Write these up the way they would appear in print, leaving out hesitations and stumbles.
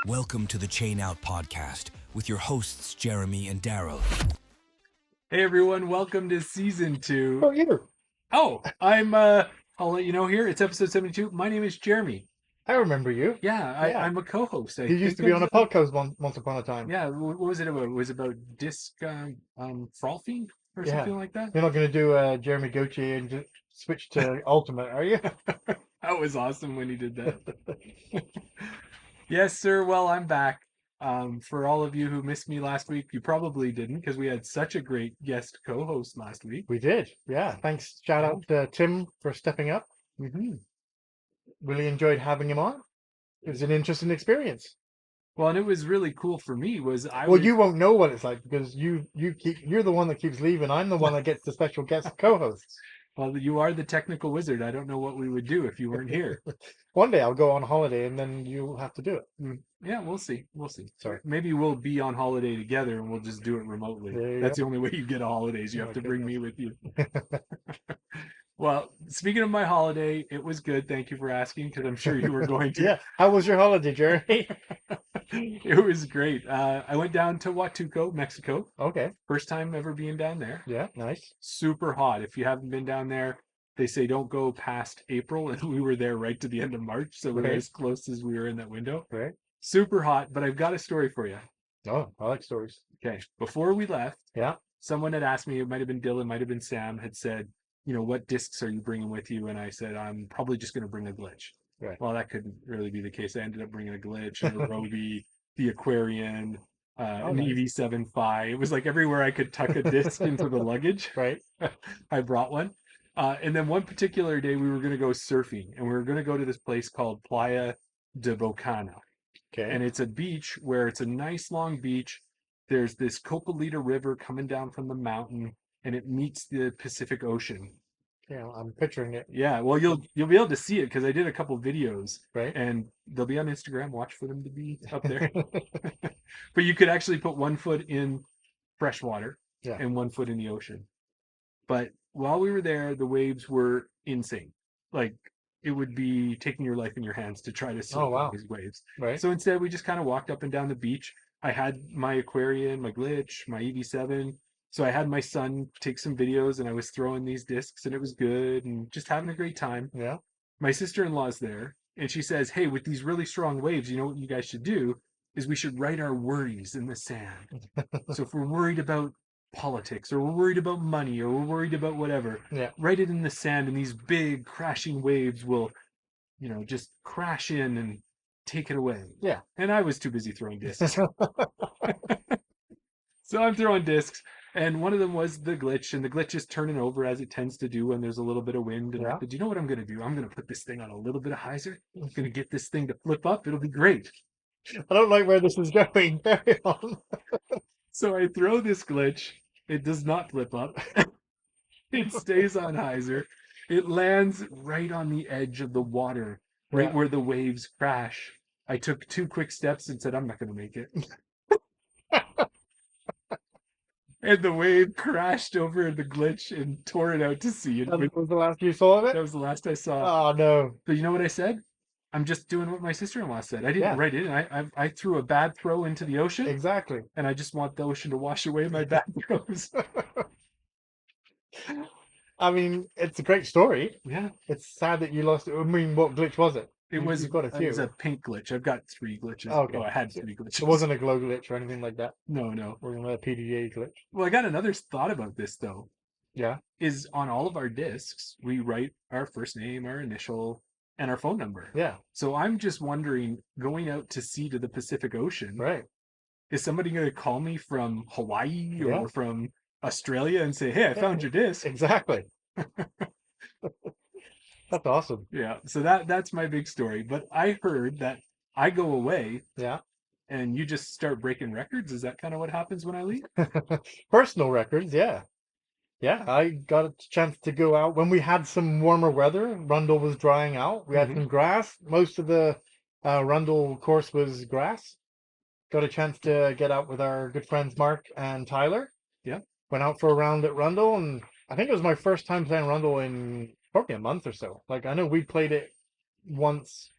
Welcome to the Chain Out Podcast with your hosts, Jeremy and Daryl. Hey everyone, welcome to season 2. Oh, you. Oh, I'll let you know here. It's episode 72. My name is Jeremy. I remember you. Yeah, I'm a co-host. You used to be on a podcast once upon a time. Yeah, what was it about? It was about disc frolfing or something like that? You're not going to do Jeremy Gochi and just switch to Ultimate, are you? That was awesome when he did that. Yes, sir. Well, I'm back. For all of you who missed me last week, you probably didn't because we had such a great guest co-host last week. We did, yeah. Thanks. Shout out to Tim for stepping up. Mm-hmm. Really enjoyed having him on. It was an interesting experience. Well, and it was really cool for me. You won't know what it's like because you're the one that keeps leaving. I'm the one that gets the special guest co-hosts. Well, you are the technical wizard. I don't know what we would do if you weren't here. One day I'll go on holiday and then you'll have to do it. Yeah, we'll see. We'll see. Sorry. Maybe we'll be on holiday together and we'll just do it remotely. That's the only way you get holidays. You have to bring me with you. Well, speaking of my holiday, it was good. Thank you for asking because I'm sure you were going to. Yeah. How was your holiday, Jeremy? It was great. I went down to Huatuco, Mexico. Okay. First time ever being down there. Yeah, nice. Super hot. If you haven't been down there, they say don't go past April, and we were there right to the end of March, so we were as close as we were in that window. Right. Super hot, but I've got a story for you. Oh, I like stories. Okay. Before we left, Yeah. someone had asked me, it might have been Dylan, might have been Sam, had said, what discs are you bringing with you? And I said, I'm probably just going to bring a glitch. Right. Well, that couldn't really be the case. I ended up bringing a glitch, a Roby, the Aquarian, an EV7 It was like everywhere I could tuck a disc into the luggage. Right. I brought one. And then one particular day we were going to go surfing, and we were going to go to this place called Playa de Bocana. Okay. And it's a beach where it's a nice long beach. There's this Copalita River coming down from the mountain, and it meets the Pacific Ocean. Yeah, I'm picturing it. Yeah, well, you'll be able to see it because I did a couple videos, right? And they'll be on Instagram. Watch for them to be up there. But you could actually put 1 foot in fresh water and 1 foot in the ocean. But while we were there, the waves were insane. Like, it would be taking your life in your hands to try to surf these waves. Right. So instead, we just kind of walked up and down the beach. I had my Aquarian, my glitch, my EV7. So I had my son take some videos, and I was throwing these discs, and it was good, and just having a great time. Yeah. My sister-in-law's there, and she says, hey, with these really strong waves, what you guys should do is we should write our worries in the sand. So if we're worried about politics, or we're worried about money, or we're worried about whatever, write it in the sand, and these big crashing waves will, just crash in and take it away. Yeah. And I was too busy throwing discs. So I'm throwing discs, and one of them was the glitch, and the glitch is turning over as it tends to do when there's a little bit of wind. And I said, you know what I'm going to do? I'm going to put this thing on a little bit of hyzer. I'm going to get this thing to flip up. It'll be great. I don't like where this is going. Carry on. So I throw this glitch. It does not flip up. It stays on hyzer. It lands right on the edge of the water, right where the waves crash. I took 2 quick steps and said, I'm not going to make it. And the wave crashed over the glitch and tore it out to sea. That was the last you saw of it? That was the last I saw. Oh, no. But you know what I said? I'm just doing what my sister-in-law said. I didn't write it in. I threw a bad throw into the ocean. Exactly. And I just want the ocean to wash away my bad throws. I mean, it's a great story. Yeah. It's sad that you lost it. I mean, what glitch was it? You've got a few. It was a pink glitch. I've got 3 glitches. Oh, okay. I had 3 glitches. It wasn't a glow glitch or anything like that? No. Or a PDA glitch? Well, I got another thought about this, though. Yeah. Is on all of our discs, we write our first name, our initial, and our phone number. Yeah. So I'm just wondering, going out to sea to the Pacific Ocean, right? Is somebody going to call me from Hawaii or from Australia and say, hey, I found your disc? Exactly. That's awesome. Yeah. So that's my big story. But I heard that I go away. Yeah. And you just start breaking records. Is that kind of what happens when I leave? Personal records, yeah. Yeah, I got a chance to go out when we had some warmer weather. Rundle was drying out. We had some grass. Most of the Rundle course was grass. Got a chance to get out with our good friends Mark and Tyler. Yeah. Went out for a round at Rundle, and I think it was my first time playing Rundle in probably a month or so. Like, I know we played it once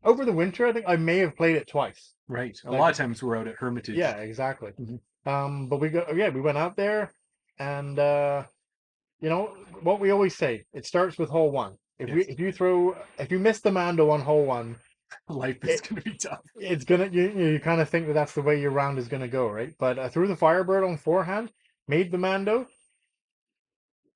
over the winter, I think I may have played it twice. Right. A Like- lot of times we're out at Hermitage. Yeah, exactly. Mhm. But we went out there, and you know what we always say, it starts with hole one. Yes. If you miss the Mando on hole one, Life is going to be tough. it's gonna you kind of think that that's the way your round is gonna go, right? But I threw the Firebird on forehand, made the Mando,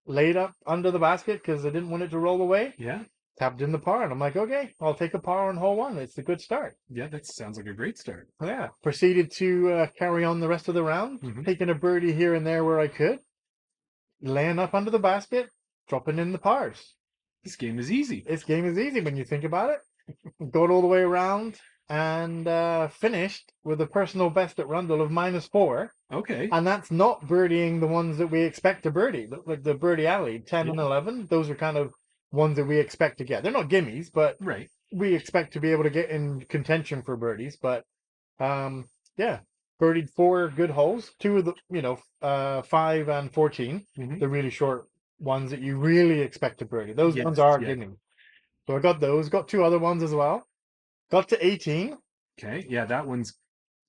laid up under the basket because I didn't want it to roll away. Yeah. Tapped in the par, and I'm like, okay, I'll take a par on hole one. It's a good start. Yeah, that sounds like a great start. Yeah. Proceeded to carry on the rest of the round, Mhm. taking a birdie here and there where I could, laying up under the basket, dropping in the pars. This game is easy. This game is easy when you think about it. Got all the way around and finished with a personal best at Rundle of -4. Okay. And that's not birdieing the ones that we expect to birdie, like the birdie alley, 10 and Yeah. 11. Those are kind of ones that we expect to get. They're not gimmies, but Right. we expect to be able to get in contention for birdies. But yeah, birdied 4 good holes. 2 of the 5 and 14, Mhm. the really short ones that you really expect to birdie. Those Yes, ones are yeah. gimmies. So I got those. Got 2 other ones as well. Got to 18. Okay. Yeah, that one's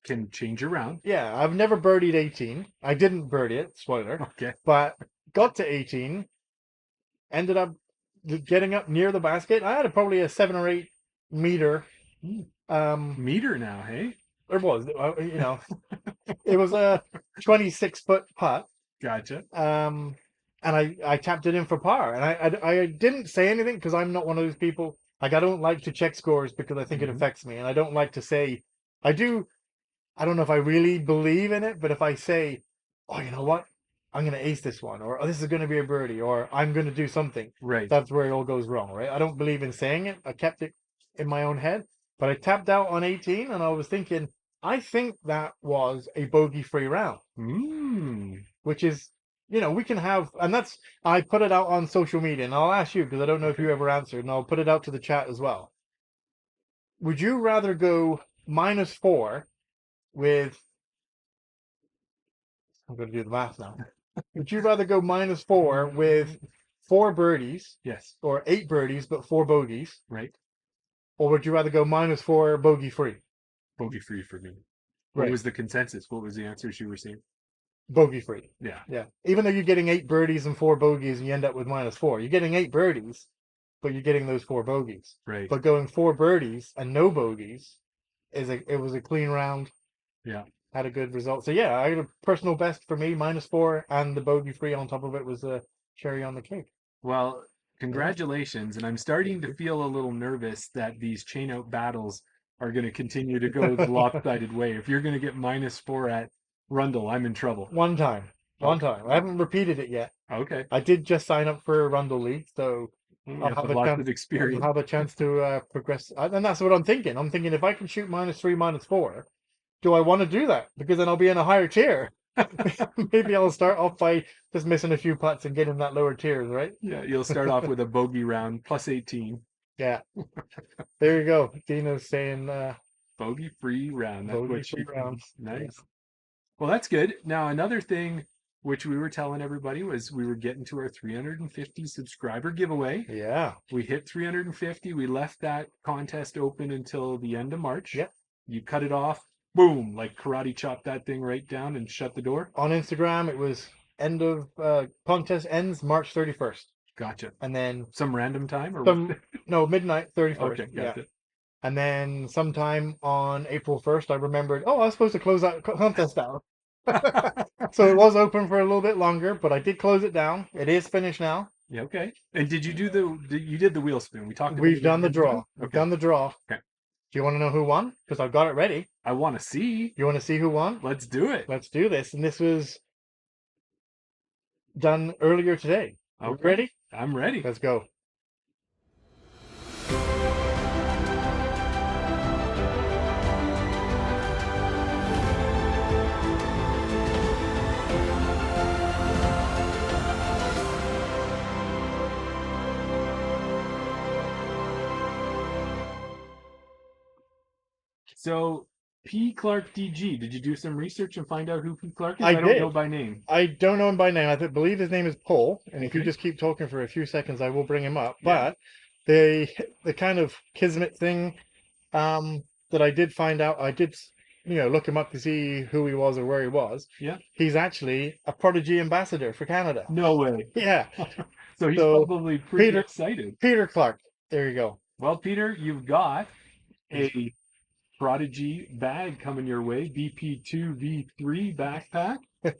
can change around. Yeah, I've never birdied 18. I didn't birdie it, spoiler. Okay. But got to 18. Ended up getting up near the basket. I had probably a 7 or 8 meter. Meter now, hey? It was, it was a 26-foot putt. Gotcha. And I tapped it in for par. And I didn't say anything because I'm not one of those people. Like, I don't like to check scores because I think it Mhm. affects me. And I don't like to say, I don't know if I really believe in it, but if I say, oh, you know what? I'm going to ace this one, or oh, this is going to be a birdie, or I'm going to do something, Right. that's where it all goes wrong, right? I don't believe in saying it. I kept it in my own head, but I tapped out on 18, and I was thinking, I think that was a bogey-free round, which is, we can have, and I put it out on social media, and I'll ask you, because I don't know if you ever answered, and I'll put it out to the chat as well. Would you rather go -4 with, I'm going to do the math now. Would you rather go -4 with 4 birdies, Yes. or 8 birdies but 4 bogeys, Right. or would you rather go -4 bogey free? Bogey free for me. What Right, was the consensus? What was the answers you were seeing? bogey free. Yeah. Yeah, even though you're getting 8 birdies and 4 bogeys, and you end up with -4. You're getting 8 birdies, but you're getting those 4 bogeys. Right. But going 4 birdies and no bogeys it was a clean round. Yeah. Had a good result. So yeah, I had a personal best for me, -4, and the bogey free on top of it was a cherry on the cake. Well, congratulations. And I'm starting to feel a little nervous that these chain out battles are going to continue to go the lopsided way. If you're going to get -4 at Rundle, I'm in trouble. One time. I haven't repeated it yet. Okay. I did just sign up for a Rundle League, so You I'll have have a lots chance. of experience. I'll have a chance to progress, and that's what I'm thinking. I'm thinking if I can shoot -3, -4, do I want to do that? Because then I'll be in a higher tier. Maybe I'll start off by just missing a few putts and getting that lower tiers, right? Yeah, you'll start off with a bogey round +18. Yeah. There you go. Dino's saying Bogey free round. That's bogey what she free round. Nice. Well, that's good. Now, another thing which we were telling everybody was we were getting to our 350 subscriber giveaway. Yeah. We hit 350. We left that contest open until the end of March. Yep. You cut it off. Boom, like karate chop that thing right down and shut the door. On Instagram, it was end of contest ends March 31st. Gotcha. And then Some random time or midnight 31st. Okay, Yeah. gotcha. And then sometime on April 1st, I remembered, I was supposed to close that contest out. So it was open for a little bit longer, but I did close it down. It is finished now. Yeah, okay. And did you do you did the wheel spin? We talked about We've done the wheel draw. spin? We've Okay. done the draw. Okay. Do you want to know who won? Because I've got it ready. I want to see. You want to see who won? Let's do it. Let's do this. And this was done earlier today. You Okay. ready? I'm ready. Let's go. So P. Clark DG, did you do some research and find out who P. Clark is? I don't did. know by name. I don't know him by name. I believe his name is Paul. And if you Okay. just keep talking for a few seconds, I will bring him up. Yeah. But the kind of kismet thing, that I did find out. I did, look him up to see who he was or where he was. Yeah. He's actually a Prodigy ambassador for Canada. No way. Yeah. So he's So probably pretty Peter excited. Peter Clark. There you go. Well, Peter, you've got a Prodigy bag coming your way. BP2V3 backpack.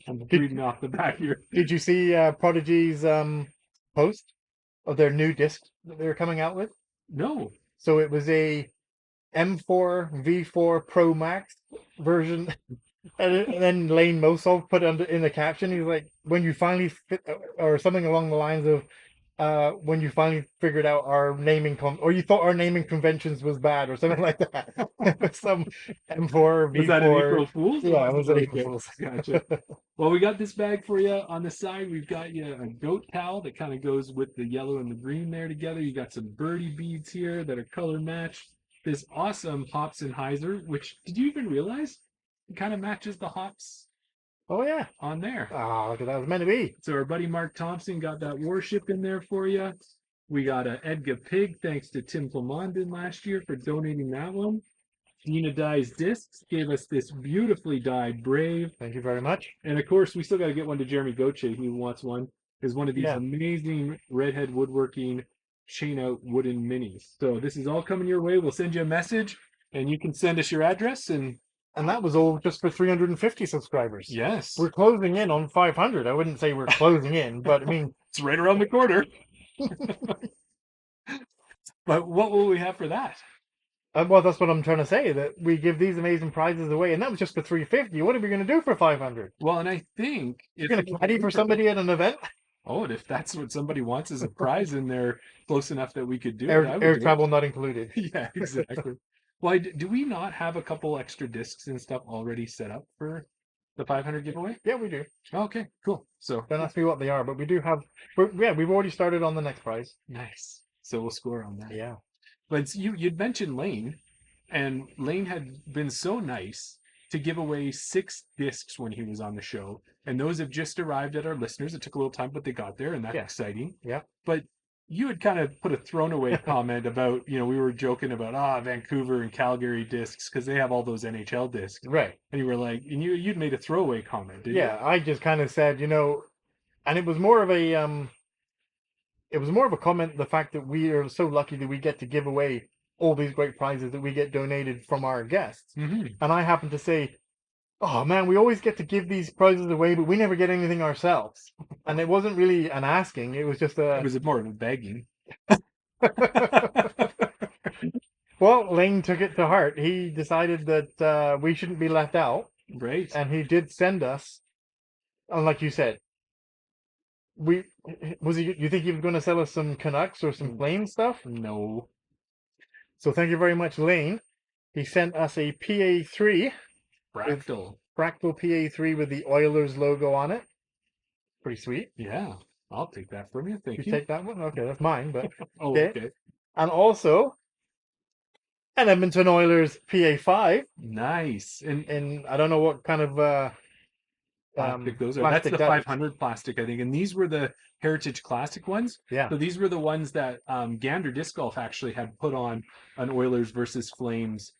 I'm Did, reading off the back here. did you see Prodigy's post of their new disc that they're coming out with? No. So it was a M4 V4 Pro Max version. And then Lane Mosov put under in the caption, he's like, when you finally fit, or something along the lines of, when you finally figured out our or you thought our naming conventions was bad, or something like that. Some M4 V4. Was that an April Fool's? Yeah, it was an Okay, April Fool's. Gotcha. Well, we got this bag for you. On the side, we've got you a goat towel that kind of goes with the yellow and the green there together. You got some birdie beads here that are color matched. This awesome Hops and Heiser, which, did you even realize? It kind of matches the hops Oh yeah. on there. Oh, look at that. It was meant to be. So our buddy Mark Thompson got that warship in there for you. We got a Edgar Pig, thanks to Tim Plamondon last year for donating that one. Dina Dyes Discs gave us this beautifully dyed Brave. Thank you very much. And of course, we still got to get one to Jeremy Goche. He wants one. Is one of these Yeah. amazing redhead woodworking chain out wooden minis. So this is all coming your way. We'll send you a message and you can send us your address. And that was all just for 350 subscribers. yes, We're closing in on 500. I wouldn't say we're closing in, but I mean, it's right around the corner. But what will we have for that? well, that's what I'm trying to say. That we give these amazing prizes away, and that was just for 350. What are we going to do for 500? Well, and I think You're going to caddy for somebody at an event? Oh, and if that's what somebody wants as a prize and they're close enough that we could do it, I would Air do it. travel not included. Yeah, exactly. Well, do we not have a couple extra discs and stuff already set up for the 500 giveaway? Yeah, we do. Okay, cool. So Don't ask me what they are, but we do have. We've already started on the next prize. nice. So we'll score on that. Yeah. But you'd mentioned Lane, and Lane had been so nice to give away 6 discs when he was on the show, and those have just arrived at our listeners. It took a little time, but they got there, and that's exciting. Yeah. But you had kind of put a thrown away comment about, we were joking about Vancouver and Calgary discs because they have all those NHL discs, Right. and you were like, and you'd made a throwaway comment, didn't Yeah, I just kind of said, and it was more of a comment, the fact that we are so lucky that we get to give away all these great prizes that we get donated from our guests. you? Mm-hmm. And I happen to say, oh man, we always get to give these prizes away, but we never get anything ourselves. And it wasn't really an asking, it was just It was more of a begging. Well, Lane took it to heart. He decided that we shouldn't be left out. Right. And he did send us, and like you said, you think he was going to sell us some Canucks or some Flame stuff? No. So thank you very much, Lane. He sent us a PA3, Fractal. Fractal PA3 with the Oilers logo on it. Pretty sweet. Yeah. I'll take that from you. Thank You you. take that one? Okay, that's mine. But Oh, okay. okay. And also an Edmonton Oilers PA5. Nice. And I don't know what kind of plastic those are. That's the 500 plastic, I think. And these were the Heritage Classic ones. Yeah. So these were the ones that Gander Disc Golf actually had put on an Oilers versus Flames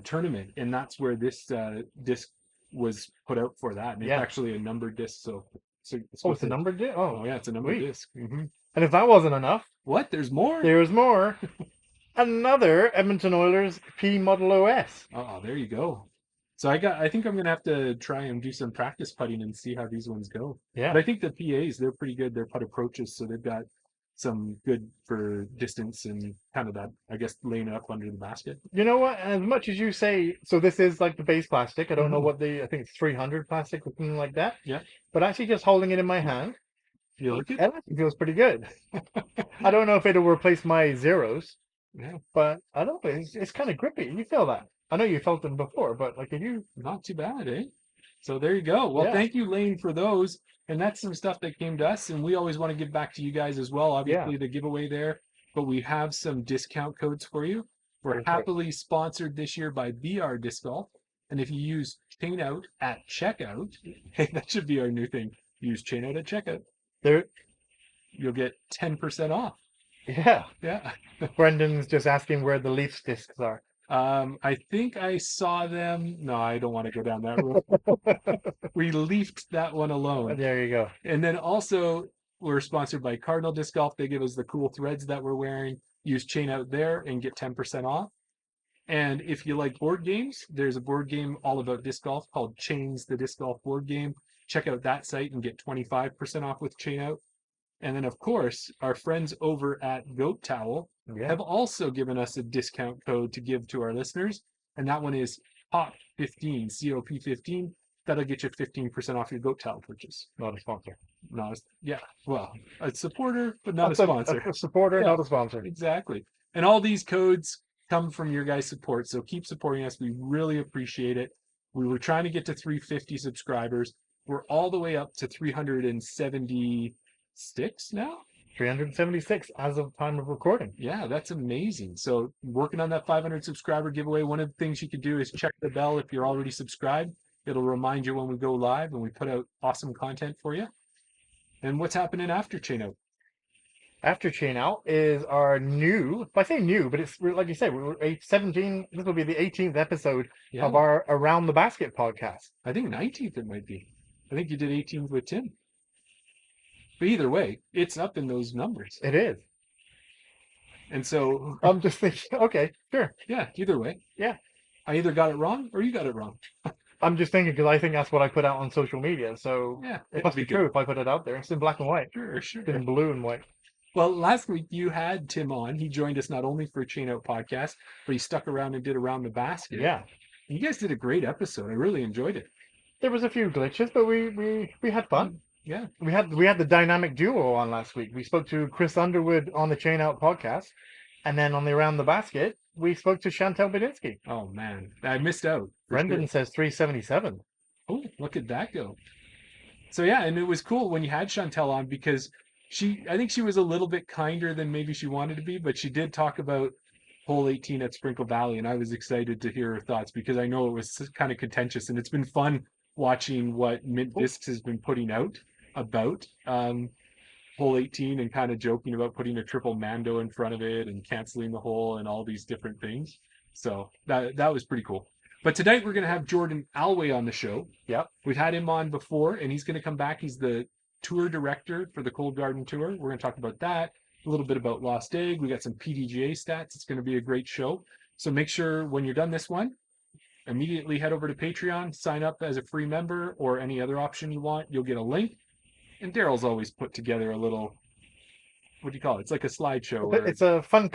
tournament. And that's where this disc was put out for that. And it's actually a numbered disc. So it's a numbered disc? Oh, yeah, it's a numbered sweet. disc. Mm-hmm. And if that wasn't enough. What? There's more? There's more. Another Edmonton Oilers P Model OS. Oh, there you go. So I think I'm gonna have to try and do some practice putting and see how these ones go. Yeah. But I think the PAs, they're pretty good. They're putt approaches, so they've got some good for distance and kind of that, I guess, laying up under the basket. You know what? As much as you say, so this is like the base plastic. I don't know what I think it's 300 plastic or something like that. Yeah. But actually just holding it in my hand, You like it? it actually feels pretty good. I don't know if it'll replace my zeros, Yeah. but I don't know. It's kind of grippy. You feel that. I know you felt them before, but like if you... Not too bad, eh? So there you go. Well, thank you, Lane, for those. And that's some stuff that came to us, and we always want to give back to you guys as well. Obviously, the giveaway there, but we have some discount codes for you. We're happily sponsored this year by BR Disc Golf. And if you use Chain Out at checkout, hey, that should be our new thing. Use Chain Out at checkout. You'll get 10% off. Yeah. Yeah. Brendan's just asking where the Leafs discs are. I think I saw them. No, I don't want to go down that road. We leafed that one alone. There you go. And then also, we're sponsored by Cardinal Disc Golf. They give us the cool threads that we're wearing. Use Chain Out there and get 10% off. And if you like board games, there's a board game all about disc golf called Chains, the Disc Golf board game. Check out that site and get 25% off with Chain Out. And then, of course, our friends over at Goat Towel Yeah. have also given us a discount code to give to our listeners. And that one is COP15, COP15. That'll get you 15% off your Goat Towel purchase. Not a sponsor. Not yeah, well, a supporter, but not a sponsor. A supporter, Yeah. not a sponsor. Exactly. And all these codes come from your guys' support. So keep supporting us. We really appreciate it. We were trying to get to 350 subscribers. We're all the way up to 376 now. 376 as of time of recording. Yeah, that's amazing. So working on that 500 subscriber giveaway. One of the things you could do is check the bell if you're already subscribed. It'll remind you when we go live and we put out awesome content for you. And what's happening after Chain Out? After Chain Out is our new, I say new, but it's like you said, we're 17. This will be the 18th episode Yeah, of our Around the Basket podcast. I think 19th it might be. I think you did 18th with Tim. But either way, it's up in those numbers. It is. And so, I'm just thinking, okay, sure. yeah, either way. Yeah. I either got it wrong or you got it wrong. I'm just thinking because I think that's what I put out on social media. So Yeah, it must be true if I put it out there. It's in black and white. Sure, sure. It's in blue and white. Well, last week you had Tim on. He joined us not only for Chain Out podcast, but he stuck around and did Around the Basket. Yeah. You guys did a great episode. I really enjoyed it. There was a few glitches, but we had fun. Yeah. We had the dynamic duo on last week. We spoke to Chris Underwood on the Chain Out podcast, and then on the Around the Basket, we spoke to Chantel Badinsky. Oh man, I missed out. Brendan says 377. Oh, look at that go. So yeah, and it was cool when you had Chantel on because I think she was a little bit kinder than maybe she wanted to be, but she did talk about hole 18 at Sprinkle Valley, and I was excited to hear her thoughts because I know it was kind of contentious, and it's been fun watching what Mint Discs has been putting out about hole 18 and kind of joking about putting a triple Mando in front of it and canceling the hole and all these different things. So that was pretty cool. But tonight we're going to have Jordan Alway on the show. Yep. We've had him on before, and he's going to come back. He's the tour director for the Cold Garden Tour. We're going to talk about that, a little bit about Lost Egg. We got some PDGA stats. It's going to be a great show. So make sure when you're done this one, immediately head over to Patreon, sign up as a free member or any other option you want. You'll get a link. And Daryl's always put together a little, what do you call it? It's like a slideshow. It's a fun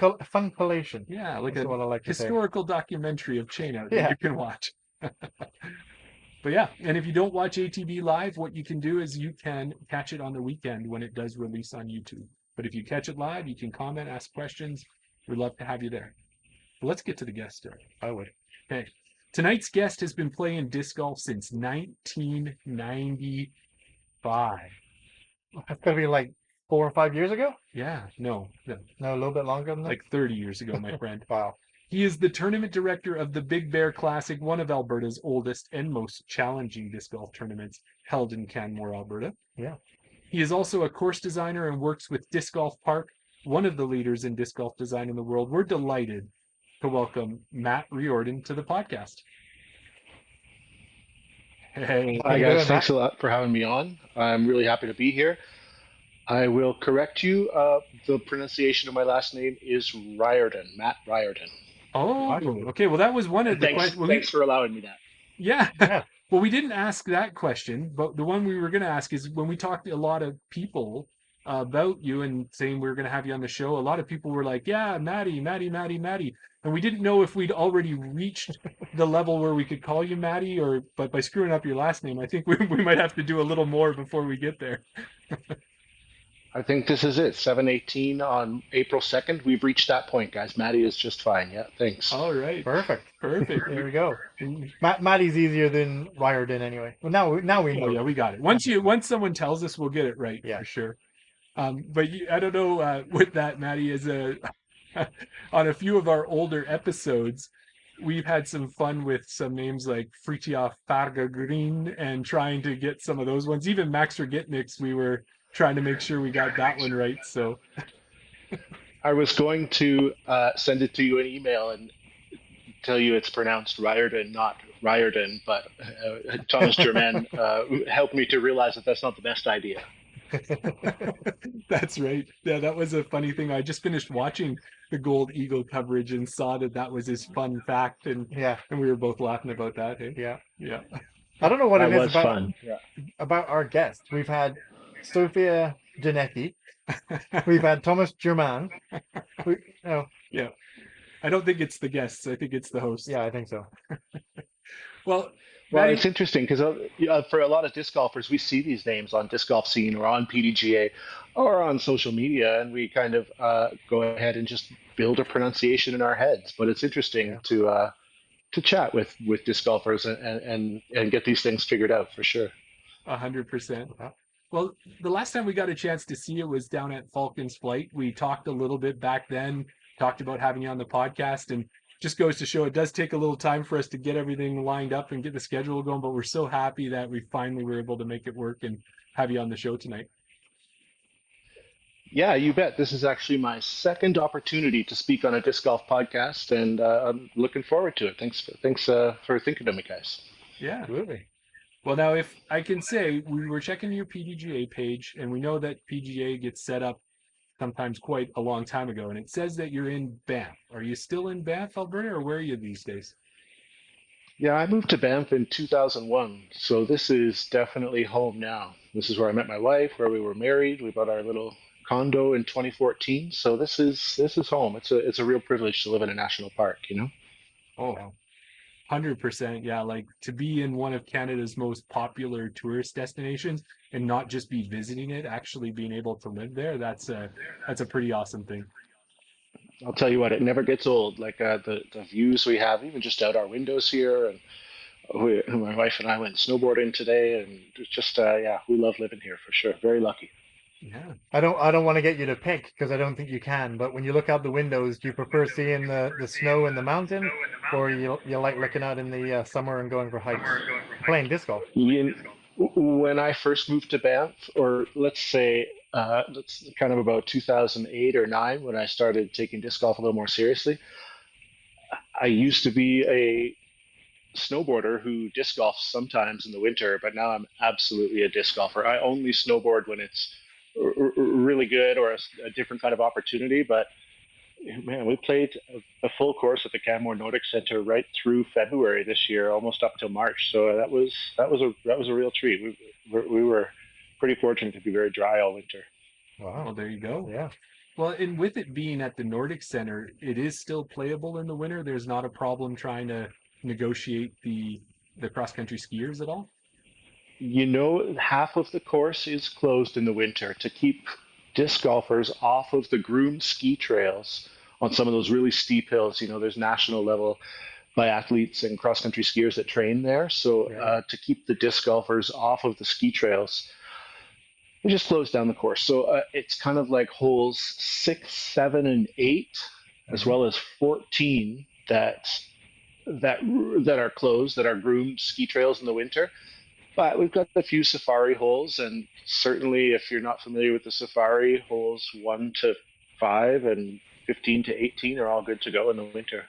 collation. Yeah, like That's what I like to say. historical documentary of Chain Out that Yeah. you can watch. But yeah, and if you don't watch ATB live, what you can do is you can catch it on the weekend when it does release on YouTube. But if you catch it live, you can comment, ask questions. We'd love to have you there. But let's get to the guest, Daryl. I would. Okay. Tonight's guest has been playing disc golf since 1995. That's got to be like 4 or 5 years ago? Yeah, no, No, a little bit longer than that? like 30 years ago, my friend. Wow. He is the tournament director of the Big Bear Classic, one of Alberta's oldest and most challenging disc golf tournaments held in Canmore, Alberta. Yeah. He is also a course designer and works with DiscGolfPark, one of the leaders in disc golf design in the world. We're delighted to welcome Matt Riordan to the podcast. Hey. Hi guys, thanks a lot for having me on. I'm really happy to be here. I will correct you. The pronunciation of my last name is Riordan, Matt Riordan. Oh, okay. Well, that was one of the Thanks, questions. thanks for allowing me that. Yeah. Yeah. Well, we didn't ask that question, but the one we were going to ask is when we talked to a lot of people about you and saying we were going to have you on the show, a lot of people were like, yeah, Matty. And we didn't know if we'd already reached the level where we could call you Matty, but by screwing up your last name, I think we might have to do a little more before we get there. I think this is it. 7/18 on April 2nd. We've reached that point, guys. Maddie is just fine. Yeah, thanks. All right. Perfect. Perfect. There we go. Maddie's easier than Riordan anyway. Well, now we know. Oh, yeah, we got it. Once someone tells us, we'll get it right. Yeah. For sure. But I don't know with that, Maddie, on a few of our older episodes, we've had some fun with some names like Fritjof Farga Green and trying to get some of those ones. Even Max Forgetniks, we were trying to make sure we got that one right. So I was going to send it to you in email, and tell you it's pronounced Riordan, not Riordan, but Thomas Germain helped me to realize that that's not the best idea. That's right. Yeah, that was a funny thing. I just finished watching the Gold Eagle coverage and saw that was his fun fact, and Yeah, we were both laughing about that. Hey? yeah. Yeah. I don't know what That it is was fun. Yeah. about our guests. We've had Sophia Janecki. We've had Thomas Germain. We, you know, Yeah. I don't think it's the guests. I think it's the host. yeah, I think so. Well, Well, Maddie, it's interesting because for a lot of disc golfers, we see these names on Disc Golf Scene or on PDGA or on social media, and we kind of go ahead and just build a pronunciation in our heads. But it's interesting Yeah. to chat with disc golfers and get these things figured out for sure. 100%. Yeah. Well, the last time we got a chance to see it was down at Falcon's Flight. We talked a little bit back then, talked about having you on the podcast, and just goes to show it does take a little time for us to get everything lined up and get the schedule going, but we're so happy that we finally were able to make it work and have you on the show tonight. Yeah, you bet. This is actually my second opportunity to speak on a disc golf podcast, and I'm looking forward to it. Thanks for thinking of me, guys. Yeah. Absolutely. Well, now, if I can say, we were checking your PDGA page, and we know that PGA gets set up sometimes quite a long time ago, and it says that you're in Banff. Are you still in Banff, Alberta, or where are you these days? Yeah, I moved to Banff in 2001, so this is definitely home now. This is where I met my wife, where we were married. We bought our little condo in 2014, so this is home. It's a real privilege to live in a national park, you know? Oh, 100%. Yeah, like to be in one of Canada's most popular tourist destinations and not just be visiting it, actually being able to live there, that's a pretty awesome thing. I'll tell you what, it never gets old. Like the views we have, even just out our windows here, and my wife and I went snowboarding today, and it's just yeah, we love living here for sure. Very lucky. Yeah. I don't want to get you to pick because I don't think you can. But when you look out the windows, do you prefer seeing the snow in the mountains, or you like looking out in the summer and going for hikes, playing disc golf? When I first moved to Banff, or let's say that's kind of about 2008 or 9 when I started taking disc golf a little more seriously. I used to be a snowboarder who disc golfs sometimes in the winter, but now I'm absolutely a disc golfer. I only snowboard when it's really good or a different kind of opportunity. But man, we played a full course at the Canmore Nordic Center right through February this year, almost up till March. So that was a real treat. We were pretty fortunate to be very dry all winter. Well, Wow. there you go. Yeah. Well, and with it being at the Nordic Center, it is still playable in the winter. There's not a problem trying to negotiate the cross country skiers at all. You know, half of the course is closed in the winter to keep disc golfers off of the groomed ski trails on some of those really steep hills. You know, there's national level biathletes and cross country skiers that train there. So to keep the disc golfers off of the ski trails, we just closed down the course. So it's kind of like holes 6, 7, and 8, as well as 14 that are closed, that are groomed ski trails in the winter. But we've got a few safari holes, and certainly if you're not familiar with the safari, holes 1 to 5 and 15 to 18 are all good to go in the winter.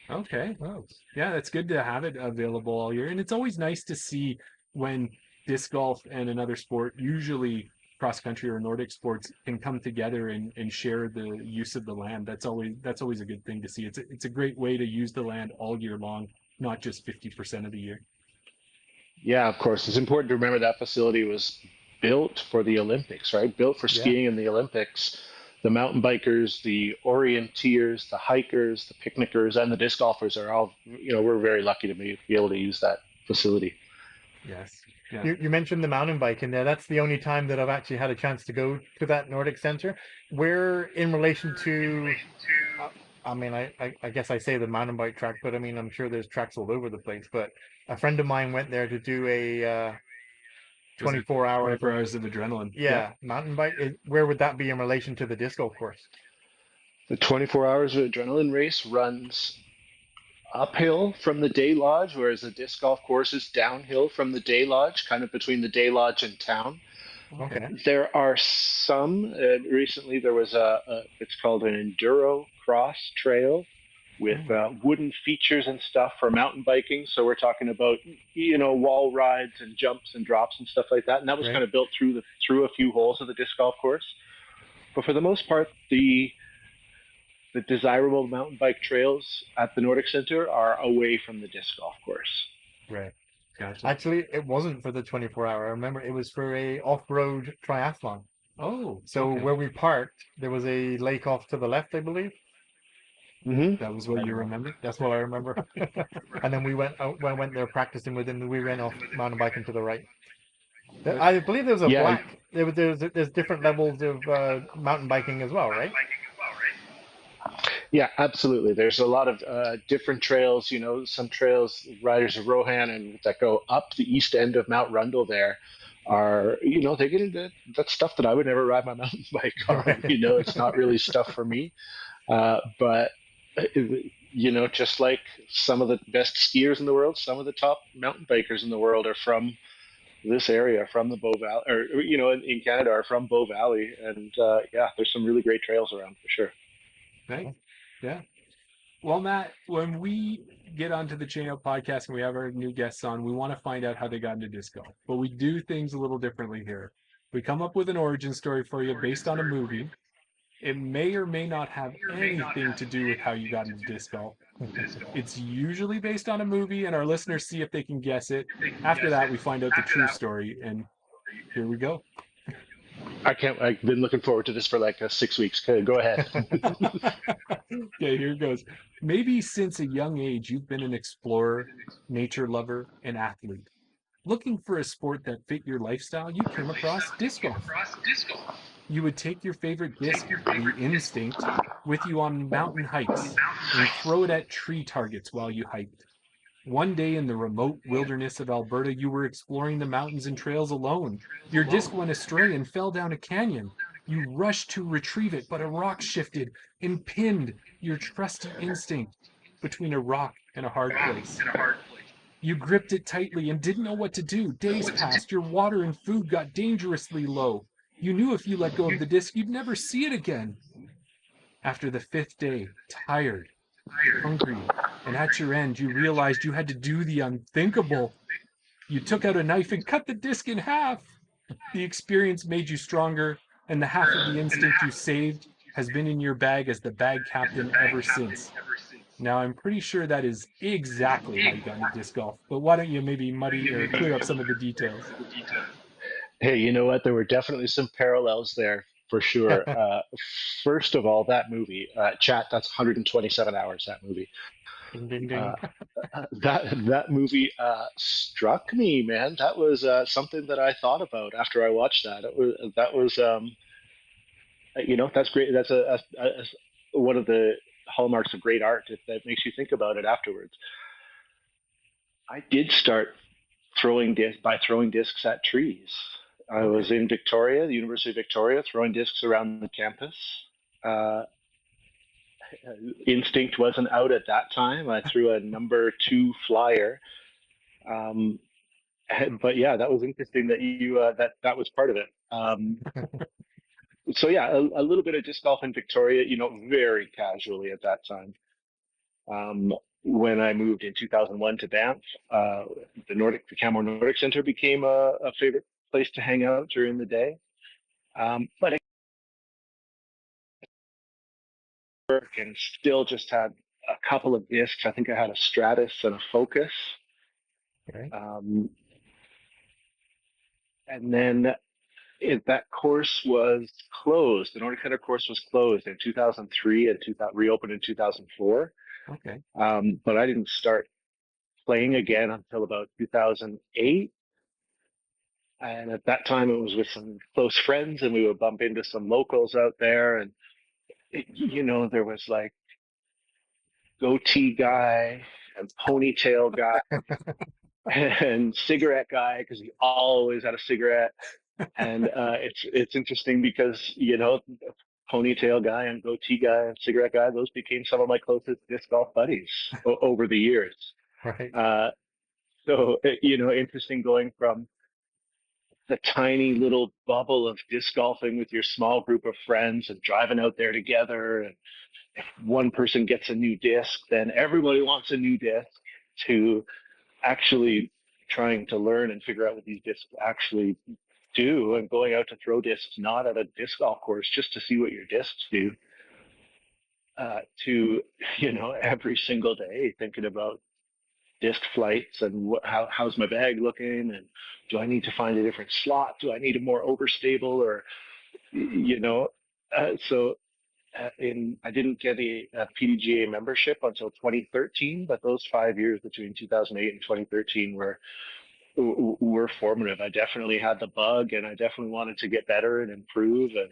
Okay. Well, yeah, that's good to have it available all year. And it's always nice to see when disc golf and another sport, usually cross country or Nordic sports, can come together and share the use of the land. That's always a good thing to see. It's a great way to use the land all year long, not just 50% of the year. Yeah, of course. It's important to remember that facility was built for the Olympics, right? Built for Yeah. skiing in the Olympics. The mountain bikers, the orienteers, the hikers, the picnickers, and the disc golfers are all, we're very lucky to be able to use that facility. Yes. Yeah. You mentioned the mountain bike in there. That's the only time that I've actually had a chance to go to that Nordic Center. Where in relation to, I mean, I guess I say the mountain bike track, but I mean, I'm sure there's tracks all over the place. But a friend of mine went there to do a 24 hour 24 hours of adrenaline. mountain bike. Where would that be in relation to the disc golf course? The 24 hours of adrenaline race runs uphill from the day lodge, whereas the disc golf course is downhill from the day lodge, kind of between the day lodge and town. Okay. There are some. Recently, there was it's called an enduro cross trail, with wooden features and stuff for mountain biking. So we're talking about, wall rides and jumps and drops and stuff like that. And that was Right. kind of built through a few holes of the disc golf course. But for the most part, the desirable mountain bike trails at the Nordic Center are away from the disc golf course. Right. Gotcha. Actually, it wasn't for the 24-hour. I remember it was for a off-road triathlon. Oh, So okay. where we parked, there was a lake off to the left, I believe. Mm-hmm. That was what you remember? That's what I remember. And then we went out, when I went there practicing with him, we went off mountain biking to the right. I believe there was a Yeah. black. There's different levels of mountain biking as well, right? Yeah, absolutely. There's a lot of different trails. Some trails, Riders of Rohan, and that go up the east end of Mount Rundle. There are, they get into that stuff that I would never ride my mountain bike on. Right. It's not really stuff for me. But just like some of the best skiers in the world, some of the top mountain bikers in the world are from this area, from the Bow Valley, or in Canada, are from Bow Valley, and yeah, there's some really great trails around for sure. Right? Yeah. Well, Matt, when we get onto the Chain Out podcast and we have our new guests on, we want to find out how they got into disc golf. But we do things a little differently here. We come up with an origin story for you based on a movie. It may or may not have anything to do with how you got into disc golf. It's usually based on a movie, and our listeners see if they can guess it. After that, we find out the true story, and here we go. I've been looking forward to this for like 6 weeks. Okay, go ahead. Okay, here goes. Maybe since a young age, you've been an explorer, nature lover, and athlete. Looking for a sport that fit your lifestyle, you came across disc golf. You would take your favorite disc, the Instinct, with you on mountain hikes and throw it at tree targets while you hiked. One day in the remote wilderness of Alberta, you were exploring the mountains and trails alone. Your disc went astray and fell down a canyon. You rushed to retrieve it, but a rock shifted and pinned your trusty Instinct between a rock and a hard place. You gripped it tightly and didn't know what to do. Days passed, your water and food got dangerously low. You knew if you let go of the disc, you'd never see it again. After the 5th day, tired, hungry, and at your end, you realized you had to do the unthinkable. You took out a knife and cut the disc in half. The experience made you stronger, and the half of the Instinct you saved has been in your bag as the bag captain ever since. Now, I'm pretty sure that is exactly how you got into disc golf, but why don't you maybe muddy or clear up some of the details? Hey, you know what? There were definitely some parallels there for sure. First of all, that movie, chat, that's 127 hours, that movie. Ding, ding, ding. That movie struck me, man. That was something that I thought about after I watched that. That's great. That's one of the hallmarks of great art, if that makes you think about it afterwards. I did start throwing discs at trees. I was in Victoria, the University of Victoria, throwing discs around the campus. Instinct wasn't out at that time. I threw a number 2 flyer. But yeah, that was interesting that you that was part of it. So yeah, a little bit of disc golf in Victoria, very casually at that time. When I moved in 2001 to Banff, the Canmore Nordic Center became a favorite place to hang out during the day. But I work and still just had a couple of discs. I think I had a Stratus and a Focus. Okay. And then that course was closed. The Nordic Center course was closed in 2003 and reopened in 2004. Okay. But I didn't start playing again until about 2008. And at that time, it was with some close friends, and we would bump into some locals out there. And, there was like goatee guy and ponytail guy and cigarette guy, because he always had a cigarette. And it's interesting because, ponytail guy and goatee guy and cigarette guy, those became some of my closest disc golf buddies over the years. Right. So, interesting going from the tiny little bubble of disc golfing with your small group of friends and driving out there together. And if one person gets a new disc, then everybody wants a new disc, to actually trying to learn and figure out what these discs actually do, and going out to throw discs not at a disc golf course just to see what your discs do, to every single day thinking about disc flights and how's my bag looking, and do I need to find a different slot, do I need a more overstable, or so I didn't get a PDGA membership until 2013, but those 5 years between 2008 and 2013 were formative. I definitely had the bug, and I definitely wanted to get better and improve, and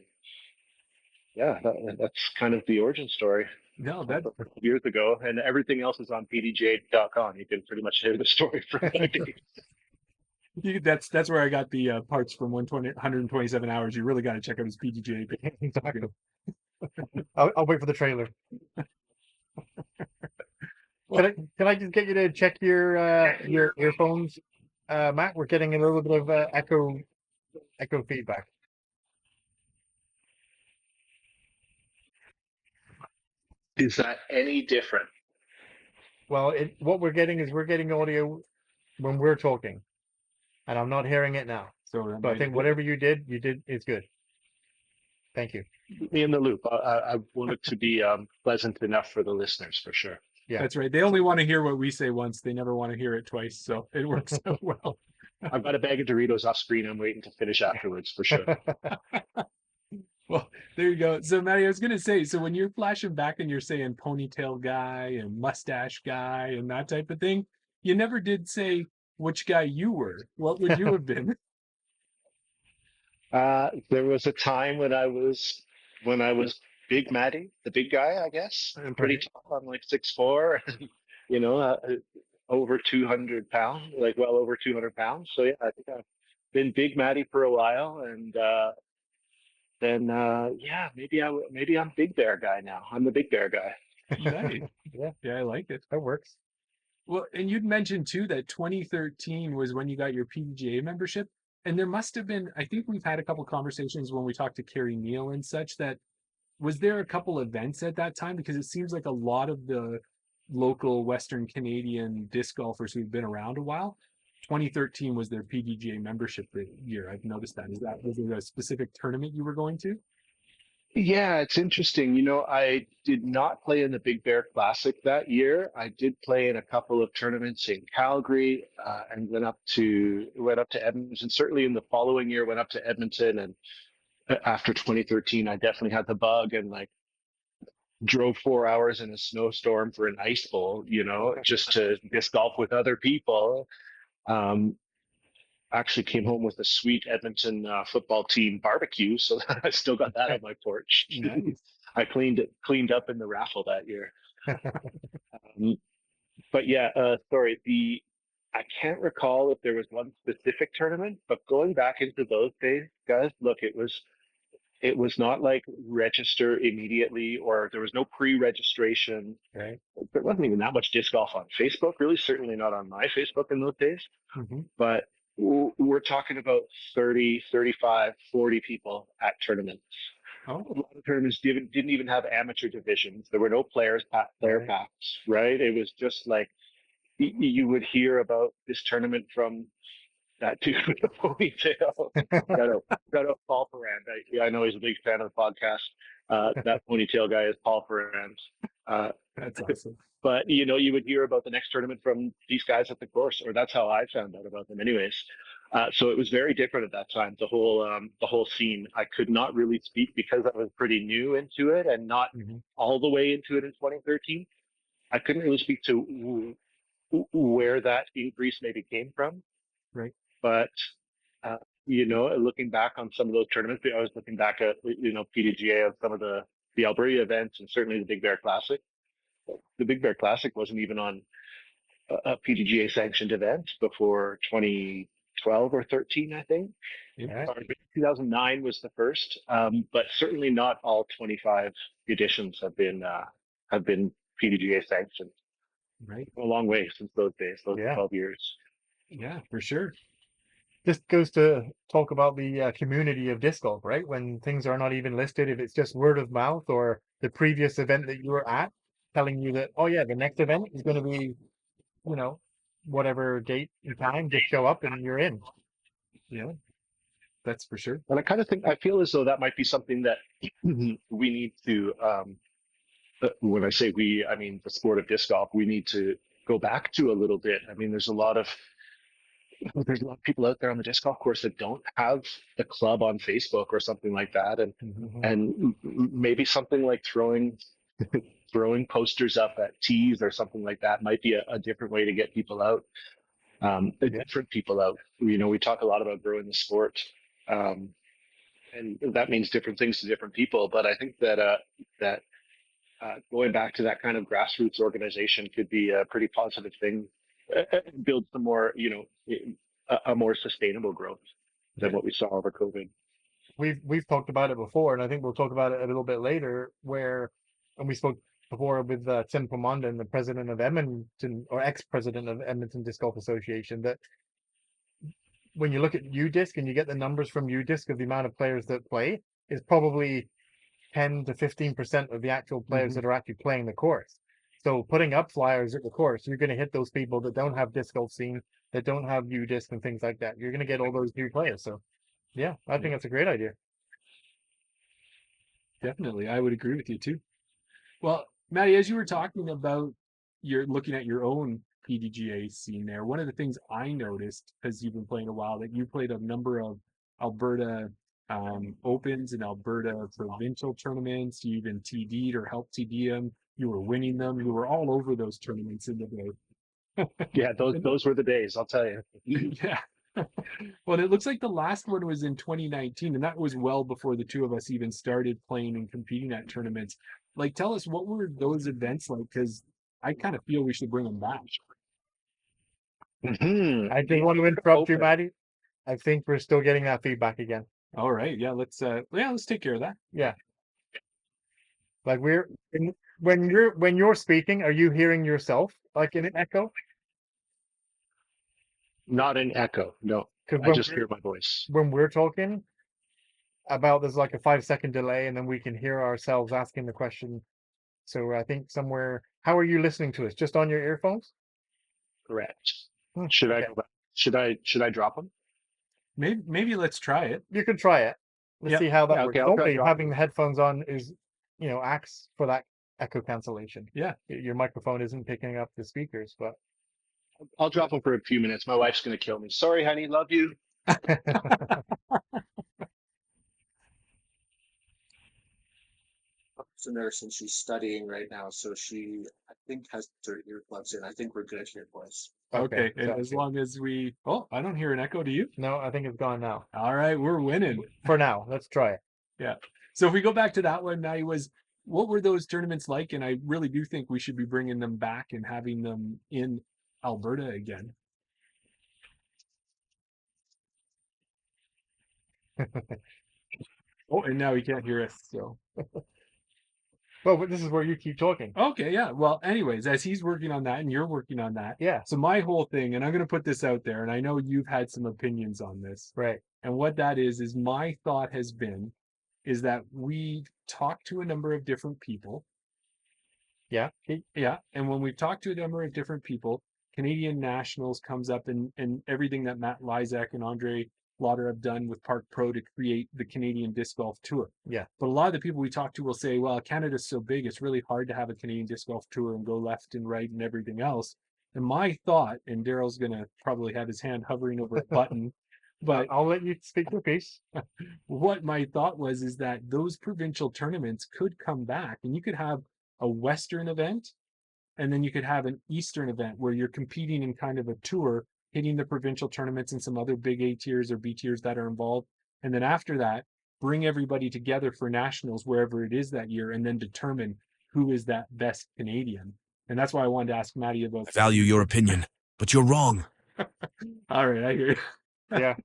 yeah, that's kind of the origin story. No, that Years ago, and everything else is on pdj.com. You can pretty much hear the story for that's where I got the parts from 127 hours. You really got to check out his PDJ. Exactly. I'll wait for the trailer. Can I just get you to check your earphones, Matt? We're getting a little bit of echo feedback. Is that any different? Well, what we're getting audio when we're talking, and I'm not hearing it now. So I think whatever you did is good. Thank you. Me in the loop. I want it to be pleasant enough for the listeners, for sure. Yeah, that's right. They only want to hear what we say once. They never want to hear it twice. So it works out well. I've got a bag of Doritos off screen. I'm waiting to finish afterwards, for sure. Well, there you go. So, Matty, I was going to say, so when you're flashing back and you're saying ponytail guy and mustache guy and that type of thing, you never did say which guy you were. What would you have been? There was a time when I was Big Matty, the big guy, I guess. I'm pretty tall. I'm like 6'4", over 200 pounds, like well over 200 pounds. So yeah, I think I've been Big Matty for a while, and then yeah, maybe I'm Big Bear guy now. I'm the Big Bear guy. Nice. Yeah, I like it. That works. Well, and you'd mentioned too that 2013 was when you got your PDGA membership. And there must have been, I think we've had a couple conversations when we talked to Carrie Neal and such, that was there a couple events at that time? Because it seems like a lot of the local Western Canadian disc golfers who've been around a while, 2013 was their PDGA membership year. I've noticed that. Was there a specific tournament you were going to? Yeah, it's interesting. I did not play in the Big Bear Classic that year. I did play in a couple of tournaments in Calgary, and went up to Edmonton. Certainly in the following year, went up to Edmonton, and after 2013, I definitely had the bug, and like drove 4 hours in a snowstorm for an ice bowl, just to disc golf with other people. Um, Actually came home with a sweet Edmonton football team barbecue, so I still got that on my porch. Nice. I cleaned up in the raffle that year. But yeah, sorry. I can't recall if there was one specific tournament, but going back into those days, guys, look, it was not like register immediately, or there was no pre-registration. Right. There wasn't even that much disc golf on Facebook, really. Certainly not on my Facebook in those days. Mm-hmm. But we're talking about 30, 35, 40 people at tournaments. Oh. A lot of tournaments didn't even have amateur divisions. There were no player packs, right? It was just like you would hear about this tournament from that dude with the ponytail. Got a Paul Ferrand. I know he's a big fan of the podcast. That ponytail guy is Paul Ferrand. That's awesome. But you would hear about the next tournament from these guys at the course, or that's how I found out about them, anyways. So it was very different at that time. The whole scene. I could not really speak because I was pretty new into it and not all the way into it in 2013. I couldn't really speak to where that increase maybe came from. Right. But looking back on some of those tournaments, I was looking back at PDGA of some of the Alberta events, and certainly the Big Bear Classic. The Big Bear Classic wasn't even on a PDGA sanctioned event before 2012 or 13, I think. Yeah. 2009 was the first, but certainly not all 25 editions have been PDGA sanctioned. Right. A long way since those days, those 12 years. Yeah, for sure. This goes to talk about the community of disc golf, right? When things are not even listed, if it's just word of mouth or the previous event that you were at telling you that, oh yeah, the next event is going to be, you know, whatever date and time, just show up and you're in. Yeah, that's for sure. And I feel as though that might be something that we need to, when I say we, I mean the sport of disc golf, we need to go back to a little bit. I mean, there's a lot of people out there on the disc golf course that don't have the club on Facebook or something like that, and Mhm. maybe something like throwing posters up at tees or something like that might be a different way to get people out, Yeah. different people out. You know, we talk a lot about growing the sport, um, and that means different things to different people. But I think that going back to that kind of grassroots organization could be a pretty positive thing. Build some more, a more sustainable growth than Yeah. what we saw over COVID. We've talked about it before, and I think we'll talk about it a little bit later. And we spoke before with Tim Pomondan, the president of Edmonton, or ex-president of Edmonton Disc Golf Association, that when you look at UDisc and you get the numbers from UDisc of the amount of players that play, is probably 10 to 15% of the actual players Mhm. that are actually playing the course. So putting up flyers at the course, you're going to hit those people that don't have disc golf scene, that don't have UDisc and things like that. You're going to get all those new players. So yeah, I think Yeah, that's a great idea. definitely. I would agree with you too. Well, Maddie, as you were talking about you're looking at your own PDGA scene there, one of the things I noticed, because you've been playing a while, that you played a number of Alberta Opens and Alberta provincial tournaments. You even TD'd or helped TD them. You were winning them. You were all over those tournaments in the day. Yeah, those And those were the days, I'll tell you. yeah. Well, it looks like the last one was in 2019, and that was well before the two of us even started playing and competing at tournaments. Like, tell us, what were those events like? Because I kind of feel we should bring them back. I The just want to Alberta interrupt you, Open. Maddie. I think we're still getting that feedback again. All right, yeah, let's take care of that. Yeah, like when you're speaking, are you hearing yourself like in an echo? Not an echo. No, Because I just hear my voice. when we're talking about, there's like a 5 second delay, and then we can hear ourselves asking the question. So I think somewhere, how are you listening to us? Just on your earphones? Correct. Should I Okay, go back? Should I drop them? Maybe let's try it. you can try it. Let's Yeah, see how that Yeah. works. Okay. I'll try Normally, dropping having them. the headphones on is, acts for that echo cancellation. yeah. Your microphone isn't picking up the speakers, but I'll drop them for a few minutes. My wife's gonna kill me. Sorry, honey. Love you. A nurse and she's studying right now, so she I think has her earplugs in. I think we're good here, boys. okay, Okay, and sounds as good. long as we, oh, I don't hear an echo. Do you? No, I think it's gone now. All right, we're winning. For now, let's try it. Yeah. So if we go back to that one, now was what were those tournaments like? And I really do think we should be bringing them back and having them in Alberta again. Oh, and now he can't hear us. So Well, but this is where you keep talking. okay, yeah. Well, anyways, as he's working on that and you're working on that, Yeah, so my whole thing, and I'm going to put this out there, and I know you've had some opinions on this, right. and what that is my thought has been, is that we talk to a number of different people. Yeah. Yeah, and when we've talked to a number of different people, Canadian Nationals comes up, and everything that Matt Lizak and Andre Lauder have done with Park Pro to create the Canadian Disc Golf Tour. Yeah. But a lot of the people we talk to will say, well, Canada's so big, it's really hard to have a Canadian Disc Golf Tour and go left and right and everything else. And my thought, and Daryl's going to probably have his hand hovering over a button, but I'll let you speak your piece. what my thought was is that those provincial tournaments could come back, and you could have a Western event, and then you could have an Eastern event where you're competing in kind of a tour, hitting the provincial tournaments and some other big A tiers or B tiers that are involved. And then after that, bring everybody together for nationals wherever it is that year, and then determine who is that best Canadian. And that's why I wanted to ask Maddie about. I value your opinion, but you're wrong. All right, I hear you. Yeah.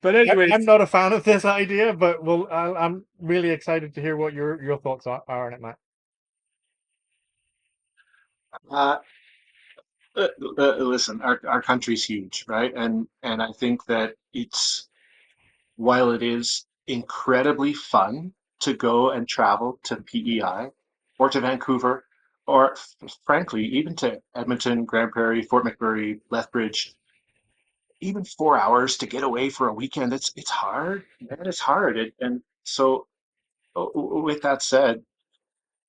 But anyways, I'm not a fan of this idea, but I'm really excited to hear what your thoughts are on it, Matt. Uh, Listen, our country's huge, right? And I think that it's while it is incredibly fun to go and travel to PEI or to Vancouver, or frankly, even to Edmonton, Grand Prairie, Fort McMurray, Lethbridge, even 4 hours to get away for a weekend, it's hard, man. It's hard. And so, with that said,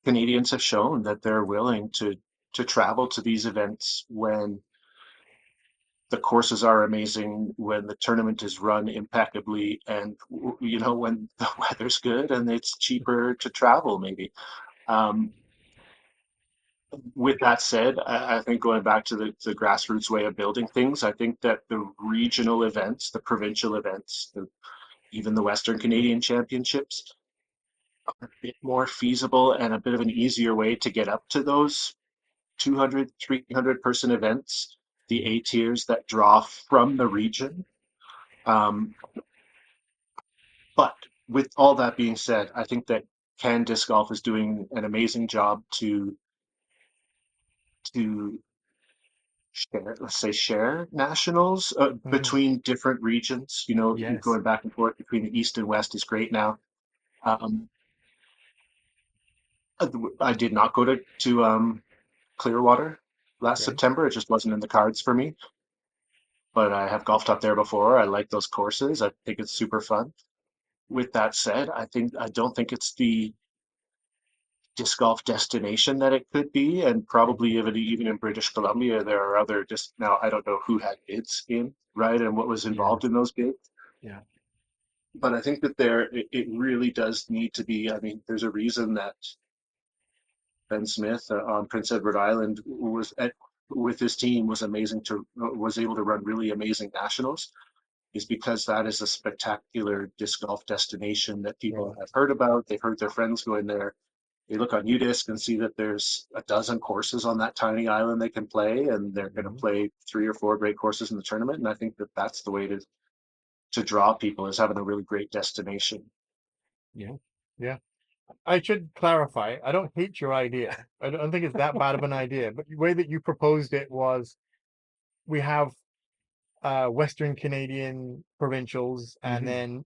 Canadians have shown that they're willing to travel to these events when the courses are amazing, when the tournament is run impeccably, and when the weather's good and it's cheaper to travel, maybe. Um, with that said, I think going back to the grassroots way of building things, I think that the regional events, the provincial events, even the Western Canadian Championships, are a bit more feasible and a bit of an easier way to get up to those 200, 300 person events, the A tiers that draw from the region. But with all that being said, I think that Can Disc Golf is doing an amazing job to share, let's say, share nationals Mm, between different regions. Yes. Going back and forth between the East and West is great now. Um, I did not go to Clearwater last okay. September. It just wasn't in the cards for me. But I have golfed up there before. I like those courses. I think it's super fun. With that said, I don't think it's the disc golf destination that it could be, and Mhm. probably even in British Columbia, there are other just now. I don't know who had bids in, right, and what was Yeah. involved in those bids, Yeah. but I think that it really does need to be. I mean, there's a reason that Ben Smith on Prince Edward Island with his team was able to run really amazing nationals, is because that is a spectacular disc golf destination that people Right. have heard about. They've heard their friends going there. They look on UDisc and see that there's a dozen courses on that tiny island they can play, and they're going to Mhm. play 3 or 4 great courses in the tournament. And I think that that's the way to draw people, is having a really great destination. Yeah. Yeah. I should clarify. I don't hate your idea. I don't think it's that bad of an idea. But the way that you proposed it was we have Western Canadian provincials, and Hmm. then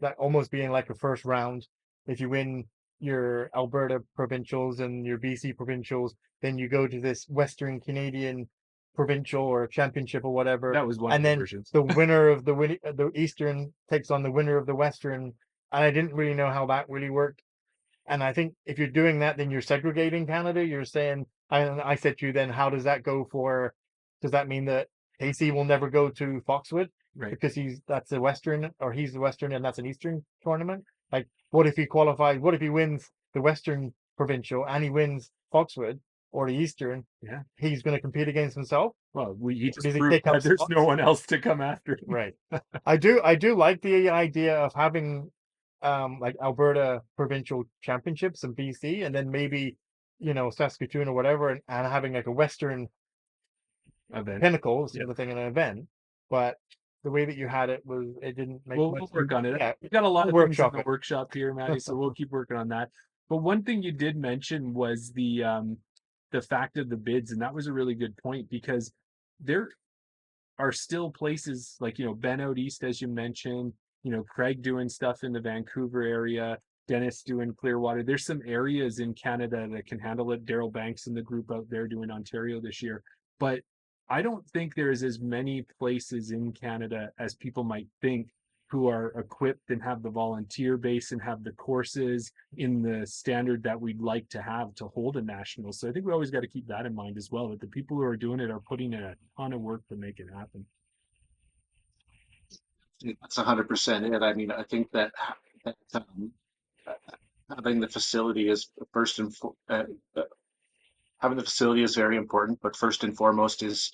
that almost being like a first round. If you win your Alberta provincials and your BC provincials, then you go to this Western Canadian provincial or championship or whatever, That was one of and the then versions. the winner of the Eastern takes on the winner of the Western. And I didn't really know how that really worked. And I think if you're doing that, then you're segregating Canada. You're saying, I said to you, then how does that go for? Does that mean that AC will never go to Foxwood Right. because that's a Western, or he's the Western and that's an Eastern tournament? Like, what if he qualifies? What if he wins the Western provincial and he wins Foxwood or the Eastern? Yeah. He's going to compete against himself, Well, he or just does he proved take up that there's no spots? one else to come after him. Right. I do like the idea of having like Alberta provincial championships in BC, and then maybe Saskatoon or whatever, and having like a Western Event. pinnacle Yeah. sort of thing in an event. But the way that you had it didn't make We'll much. work on it. Yeah, We've got a lot we'll of things in workshop the it. workshop here, Maddie, so we'll keep working on that. But one thing you did mention was the fact of the bids, and that was a really good point, because there are still places like, Ben out east, as you mentioned, Craig doing stuff in the Vancouver area, Dennis doing Clearwater. There's some areas in Canada that can handle it. Daryl Banks and the group out there doing Ontario this year. But I don't think there's as many places in Canada as people might think who are equipped and have the volunteer base and have the courses in the standard that we'd like to have to hold a national. So I think we always got to keep that in mind as well, that the people who are doing it are putting in a ton of work to make it happen. That's 100% it. I mean, I think that having the facility is first and having the facility is very important, but first and foremost is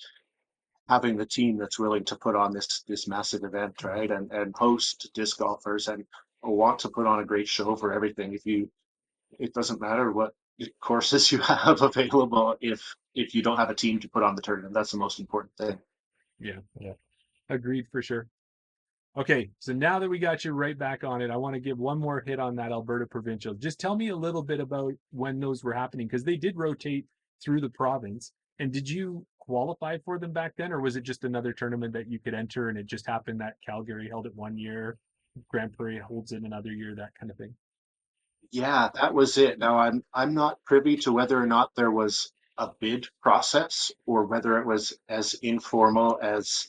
having the team that's willing to put on this massive event, right? And host disc golfers and want to put on a great show for everything. It doesn't matter what courses you have available if you don't have a team to put on the tournament. That's the most important thing. Yeah, Yeah. agreed for sure. Okay, so now that we got you right back on it, I want to give one more hit on that Alberta provincial. Just tell me a little bit about when those were happening, because they did rotate through the province. And did you qualify for them back then, or was it just another tournament that you could enter and it just happened that Calgary held it one year, Grand Prairie holds it another year, that kind of thing? Yeah, that was it. Now I'm not privy to whether or not there was a bid process or whether it was as informal as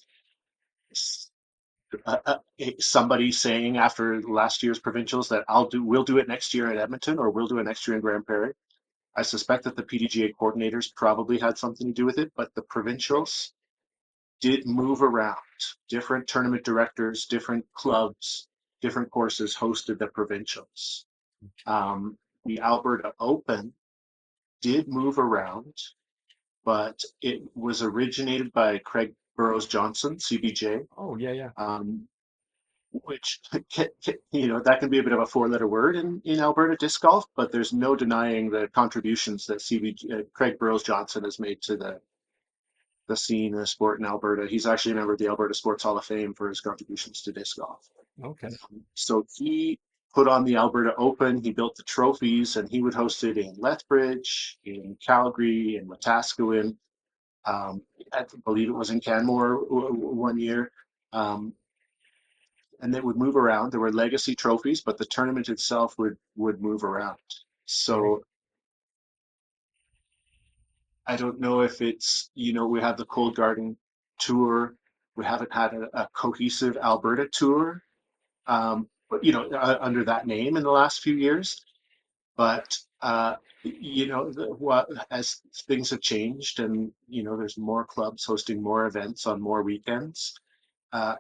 somebody saying after last year's provincials that we'll do it next year at Edmonton or we'll do it next year in Grand Prairie. I suspect that the PDGA coordinators probably had something to do with it, but the provincials did move around. Different tournament directors, different clubs, different courses hosted the provincials. The Alberta Open did move around, but it was originated by Craig Burrows Johnson, CBJ, Oh, yeah. which that can be a bit of a four-letter word in Alberta disc golf, but there's no denying the contributions that Craig Burrows Johnson has made to the scene, the sport in Alberta. He's actually a member of the Alberta Sports Hall of Fame for his contributions to disc golf. Okay. So he put on the Alberta Open. He built the trophies, and he would host it in Lethbridge, in Calgary, in Wetaskiwin. I believe it was in Canmore one year. And they would move around. There were legacy trophies, but the tournament itself would move around. So I don't know if it's, we have the Cold Garden Tour. We haven't had a cohesive Alberta tour, but under that name in the last few years. But as things have changed, and there's more clubs hosting more events on more weekends. Uh,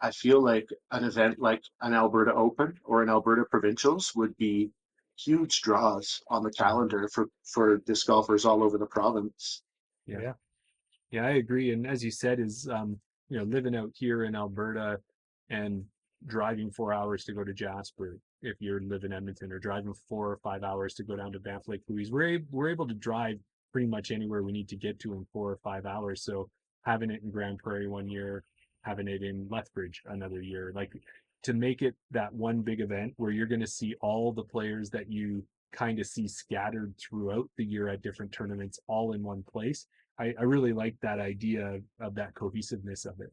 I feel like an event like an Alberta Open or an Alberta Provincials would be huge draws on the calendar for disc golfers all over the province. Yeah. Yeah, I agree. And as you said, is living out here in Alberta and driving 4 hours to go to Jasper if you're live in Edmonton, or driving 4 or 5 hours to go down to Banff Lake Louise. We're able to drive pretty much anywhere we need to get to in 4 or 5 hours. So having it in Grand Prairie one year, having it in Lethbridge another year, like to make it that one big event where you're going to see all the players that you kind of see scattered throughout the year at different tournaments all in one place. I really like that idea of that cohesiveness of it.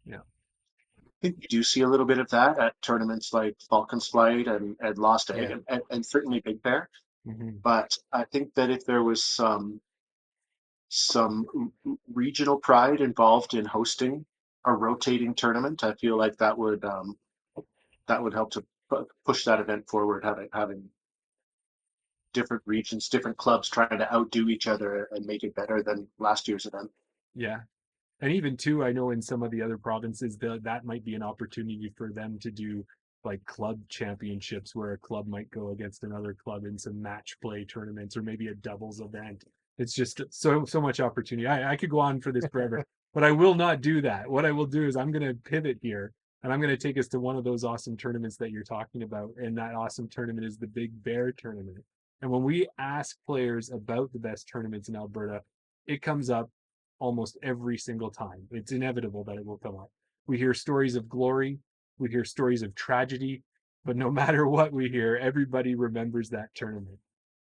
Yeah. I think you do see a little bit of that at tournaments like Falcons Flight and Lost Egg and certainly Big Bear. Mm-hmm. But I think that if there was some regional pride involved in hosting a rotating tournament, I feel like that would help to push that event forward, having different regions, different clubs trying to outdo each other and make it better than last year's event. Yeah. And even too, I know in some of the other provinces that might be an opportunity for them to do like club championships where a club might go against another club in some match play tournaments or maybe a doubles event. It's just so much opportunity. I could go on for this forever, but I will not do that. What I will do is I'm going to pivot here and I'm going to take us to one of those awesome tournaments that you're talking about. And that awesome tournament is the Big Bear tournament. And when we ask players about the best tournaments in Alberta, it comes up almost every single time. It's inevitable that it will come up. We hear stories of glory, we hear stories of tragedy, but no matter what we hear, everybody remembers that tournament.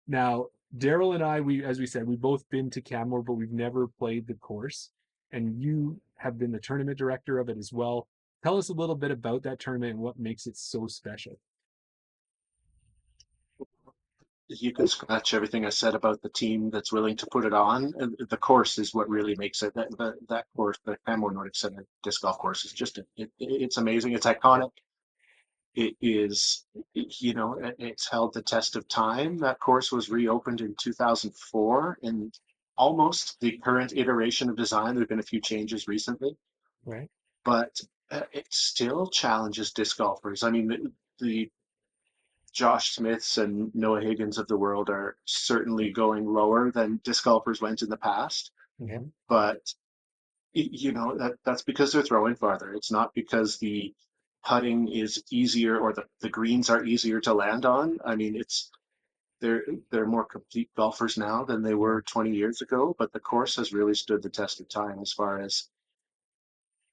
Now, Daryl and I, as we said, we've both been to Canmore, but we've never played the course. And you have been the tournament director of it as well. Tell us a little bit about that tournament and what makes it so special. You can scratch everything I said about the team that's willing to put it on. And the course is what really makes it. That course, the Canmore Nordic Center disc golf course, is just it's amazing. It's iconic. It is, it's held the test of time. That course was reopened in 2004, and almost the current iteration of design. There have been a few changes recently, Right. but it still challenges disc golfers. I mean, the Josh Smiths and Noah Higgins of the world are certainly going lower than disc golfers went in the past. Yeah. But that's because they're throwing farther. It's not because the putting is easier or the greens are easier to land on. I mean, they're more complete golfers now than they were 20 years ago. But the course has really stood the test of time as far as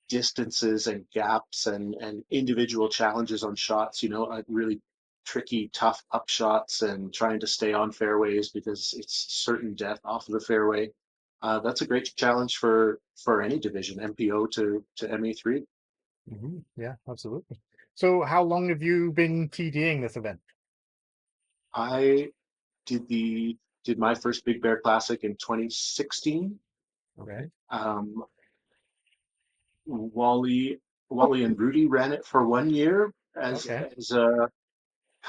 distances and gaps and individual challenges on shots. Really tricky, tough upshots and trying to stay on fairways because it's certain death off of the fairway. That's a great challenge for any division, MPO to ME3. Yeah, absolutely. So how long have you been TDing this event? I did my first Big Bear Classic in 2016. Okay. Um, Wally and Rudy ran it for 1 year Okay. as a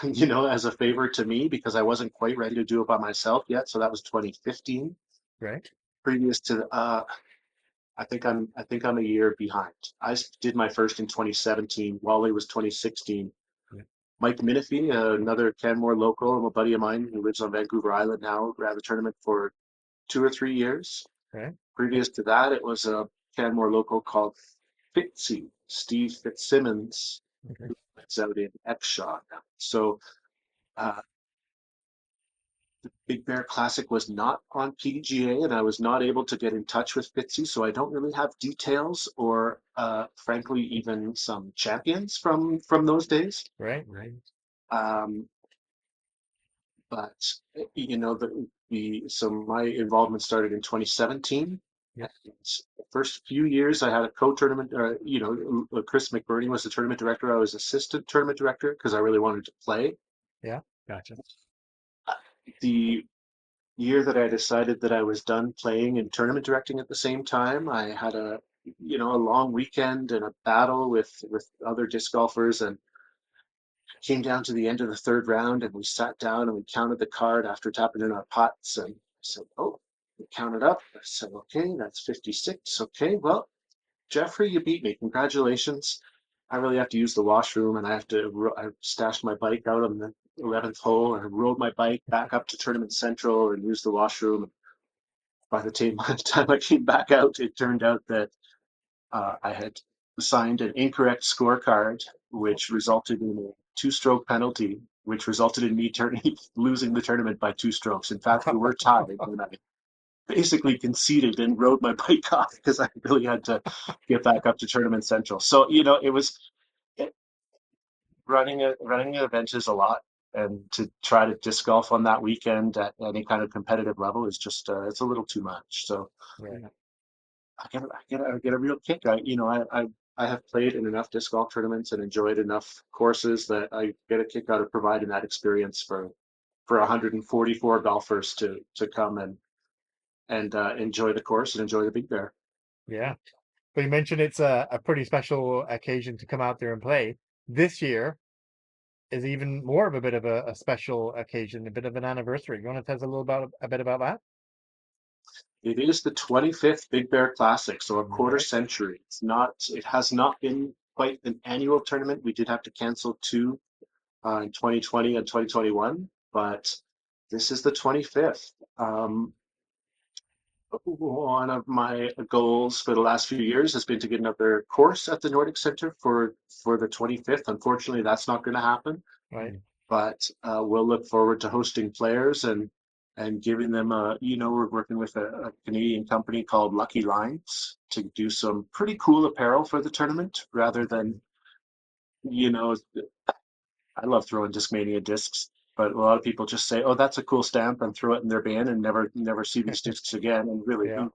as a favor to me because I wasn't quite ready to do it by myself yet. So that was 2015. Great. Previous to I think I'm a year behind. Did my first in 2017. Wally was 2016. Yeah. Mike Minifee, another Canmore local, a buddy of mine who lives on Vancouver Island now, ran the tournament for 2 or 3 years. Okay. Previous to that, it was a Canmore local called Fitzy, Steve Fitzsimmons, Okay. who lives out in Exshaw now. So uh, the Big Bear Classic was not on PDGA, and I was not able to get in touch with Fitzy, so I don't really have details or, frankly, even some champions from those days. Right. Right. Um, but so my involvement started in 2017. Yeah. The first few years I had a co-tournament, Chris McBurney was the tournament director. I was assistant tournament director because I really wanted to play. Yeah. Gotcha. The year that I decided that I was done playing and tournament directing at the same time, I had a long weekend and a battle with other disc golfers, and came down to the end of the third round, and we sat down and we counted the card after tapping in our putts, and I said, "Oh," we counted up. I said, "Okay, that's 56. Okay, well, Jeffrey, you beat me. Congratulations. I really have to use the washroom, and I stashed my bike out on the 11th hole, and I rode my bike back up to Tournament Central and used the washroom. By the time I came back out, it turned out that I had signed an incorrect scorecard, which resulted in a two-stroke penalty, which resulted in me losing the tournament by 2 strokes. In fact, we were tied, and I basically conceded and rode my bike off because I really had to get back up to Tournament Central. So it was running an event is a lot, and to try to disc golf on that weekend at any kind of competitive level is just it's a little too much. So Right. I get a real kick. I have played in enough disc golf tournaments and enjoyed enough courses that I get a kick out of providing that experience for 144 golfers to come and enjoy the course and enjoy the Big Bear. Yeah. But you mentioned it's a pretty special occasion to come out there and play. This year is even more of a bit of a special occasion, a bit of an anniversary. You want to tell us a bit about that? It is the 25th Big Bear Classic, so a quarter Right. century. It has not been quite an annual tournament. We did have to cancel two in 2020 and 2021, but this is the 25th. One of my goals for the last few years has been to get another course at the Nordic Center for the 25th. Unfortunately, that's not going to happen, Right. but we'll look forward to hosting players and giving them we're working with a Canadian company called Lucky Lines to do some pretty cool apparel for the tournament rather than you know I love throwing Discmania discs, but a lot of people just say, "Oh, that's a cool stamp," and throw it in their bin and never see these discs again. And really, Yeah.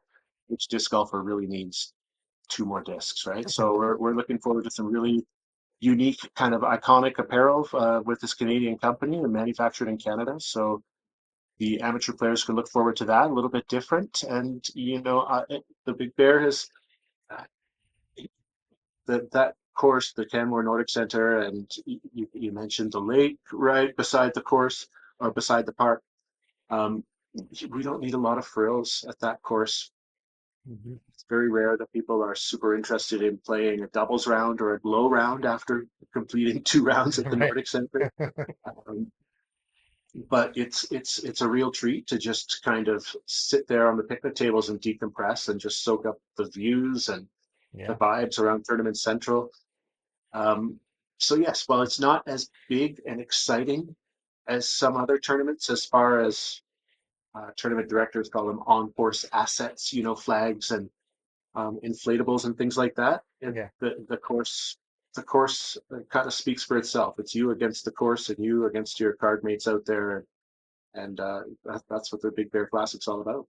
which disc golfer really needs two more discs, right? So we're looking forward to some really unique, kind of iconic apparel with this Canadian company and manufactured in Canada. So the amateur players can look forward to that. A little bit different, and the Big Bear has that course, the Canmore Nordic Center, and you mentioned the lake right beside the course or beside the park. Um, we don't need a lot of frills at that course. Mhm. It's very rare that people are super interested in playing a doubles round or a low round after completing 2 rounds at the Right. Nordic Center. Um, but it's a real treat to just kind of sit there on the picnic tables and decompress and just soak up the views and the Yeah. vibes around Tournament Central. So yes, while it's not as big and exciting as some other tournaments, as far as tournament directors call them on-course assets, flags and inflatables and things like that. Yeah. The course the course kind of speaks for itself. It's you against the course and you against your card mates out there, and that's what the Big Bear Classic's all about.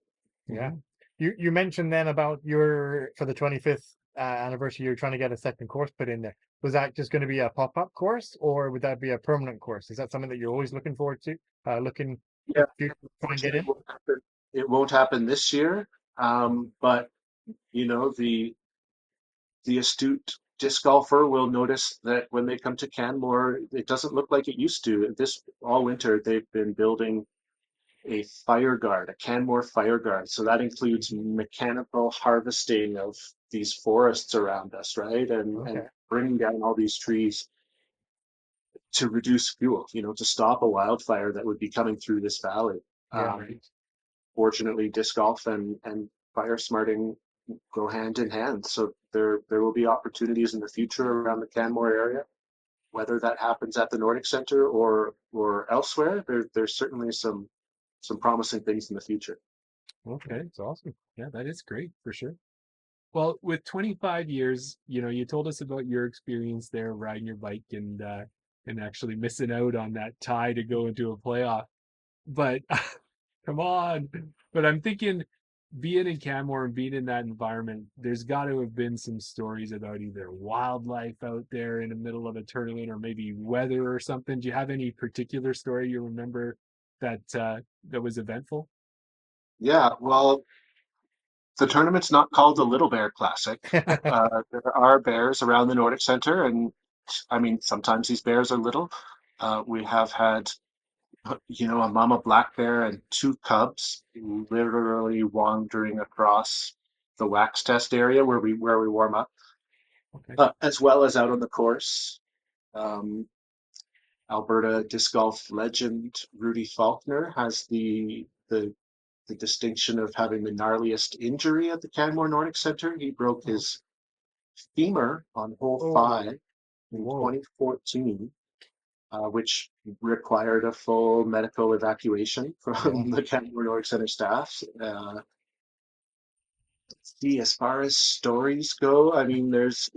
Yeah. You mentioned then about your for the 25th anniversary, you're trying to get a second course put in there. Was that just going to be a pop-up course, or would that be a permanent course? Is that something that you're always looking forward to? Looking Yeah, to try and get in? it won't happen this year, but the astute disc golfer will notice that when they come to Canmore, it doesn't look like it used to. This all winter, they've been building a fire guard, a Canmore fire guard. So that includes mechanical harvesting of these forests around us, right? And Okay. bringing down all these trees to reduce fuel, to stop a wildfire that would be coming through this valley. Yeah. Fortunately, disc golf and fire smarting go hand in hand. So there will be opportunities in the future around the Canmore area. Whether that happens at the Nordic Center or elsewhere, there's certainly some promising things in the future. Okay. It's awesome. Yeah, that is great for sure. Well, with 25 years, you told us about your experience there riding your bike and actually missing out on that tie to go into a playoff. But come on. But I'm thinking being in Canmore and being in that environment, there's got to have been some stories about either wildlife out there in the middle of a tournament or maybe weather or something. Do you have any particular story you remember that was eventful? Yeah, well, the tournament's not called the Little Bear Classic. There are bears around the Nordic Center, and I mean, sometimes these bears are little. We have had, a mama black bear and two cubs literally wandering across the wax test area where we warm up, Okay. as well as out on the course. Um, Alberta disc golf legend Rudy Faulkner has the distinction of having the gnarliest injury at the Canmore Nordic Center. He broke his femur on hole Oh, 5 in whoa. 2014, which required a full medical evacuation from the Canmore Nordic Center staff. See, as far as stories go, I mean, there's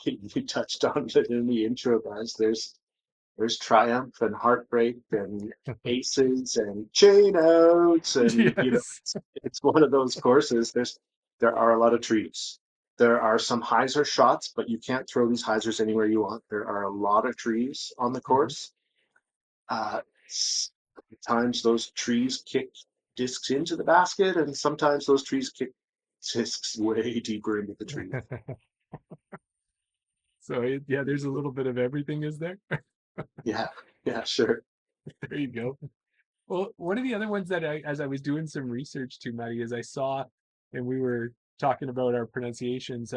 you touched on it in the intro, guys. There's triumph and heartbreak and aces and chain outs, and Yes. it's one of those courses. There are a lot of trees. There are some hyzer shots, but you can't throw these hyzers anywhere you want. There are a lot of trees on the course. Sometimes those trees kick discs into the basket, and sometimes those trees kick discs way deeper into the tree. So yeah, there's a little bit of everything, is there? Yeah, yeah, sure. There you go. Well, one of the other ones that as I was doing some research to Maddie, is I saw, and we were talking about our pronunciations,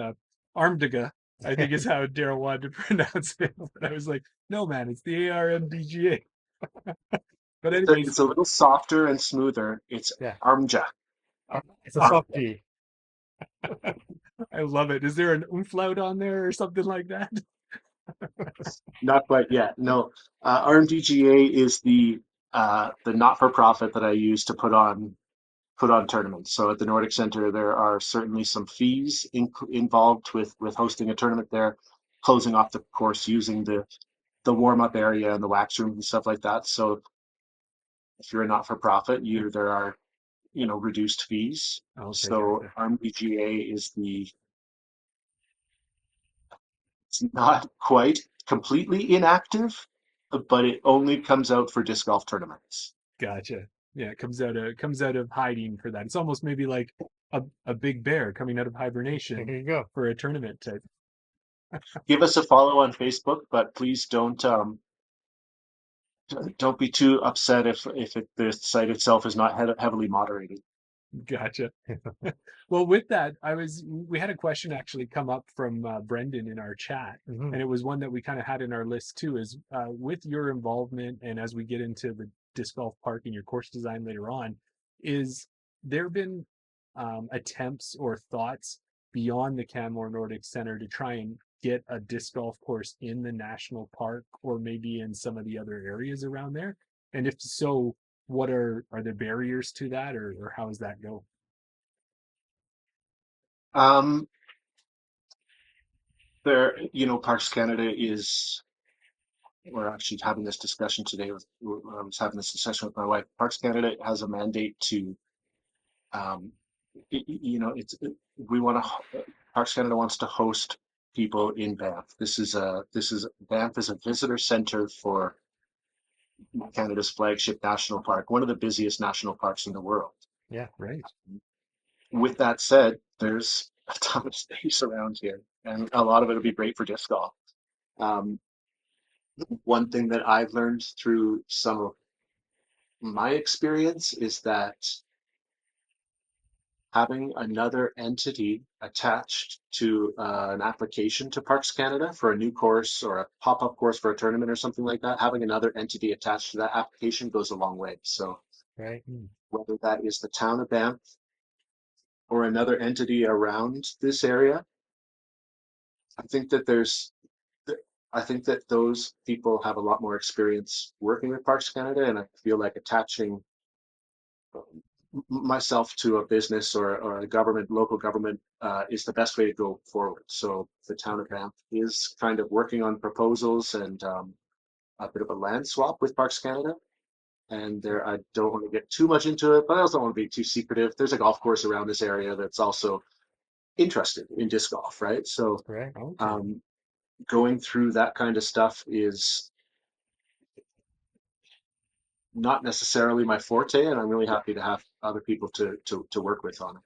Armdga, I think is how Daryl wanted to pronounce it. But I was like, no, man, it's the ARMDGA. But anyways, It's a little softer and smoother. It's Yeah. Armja. It's a soft G. I love it. Is there an umlaut on there or something like that? Not quite yet. No, RMDGA is the not-for-profit that I use to put on tournaments. So at the Nordic Center, there are certainly some fees involved with hosting a tournament there, closing off the course using the warm-up area and the wax room and stuff like that. So if you're a not-for-profit, there are reduced fees. Okay, So gotcha. RMDGA it's not quite completely inactive, but it only comes out for disc golf tournaments. Gotcha. Yeah, it comes out of hiding for that. It's almost maybe like a big bear coming out of There hibernation you go. for a tournament type. Give us a follow on Facebook, but please don't be too upset if the site itself is not heavily moderated. Gotcha. Well, with that, we had a question actually come up from Brendan in our chat, Mhm. and it was one that we kind of had in our list too. Is with your involvement, and as we get into the disc golf park and your course design later on, is there been attempts or thoughts beyond the Canmore Nordic Center to try and get a disc golf course in the national park or maybe in some of the other areas around there? And if so, what are there barriers to that, or how does that go? Um, there, Parks Canada is. We're actually having this discussion today I was having this discussion with my wife. Parks Canada has a mandate to, um, it's we want to. Parks Canada wants to host people in Banff. This is Banff is a visitor center for Canada's flagship national park, one of the busiest national parks in the world. Yeah. Right. With that said, there's a ton of space around here, and a lot of it will be great for disc golf. Um, One thing that I've learned through some of my experience is that having another entity attached to an application to Parks Canada for a new course or a pop-up course for a tournament or something like that, having another entity attached to that application goes a long way. So Right. whether that is the town of Banff or another entity around this area, I think that I think that those people have a lot more experience working with Parks Canada, and I feel like attaching myself to a business or a government, local government, is the best way to go forward. So the town of Banff is kind of working on proposals and a bit of a land swap with Parks Canada. And there, I don't want to get too much into it, but I also don't want to be too secretive. There's a golf course around this area that's also interested in disc golf, right? So Right. Okay. going through that kind of stuff is not necessarily my forte, and I'm really happy to have other people to work with on it.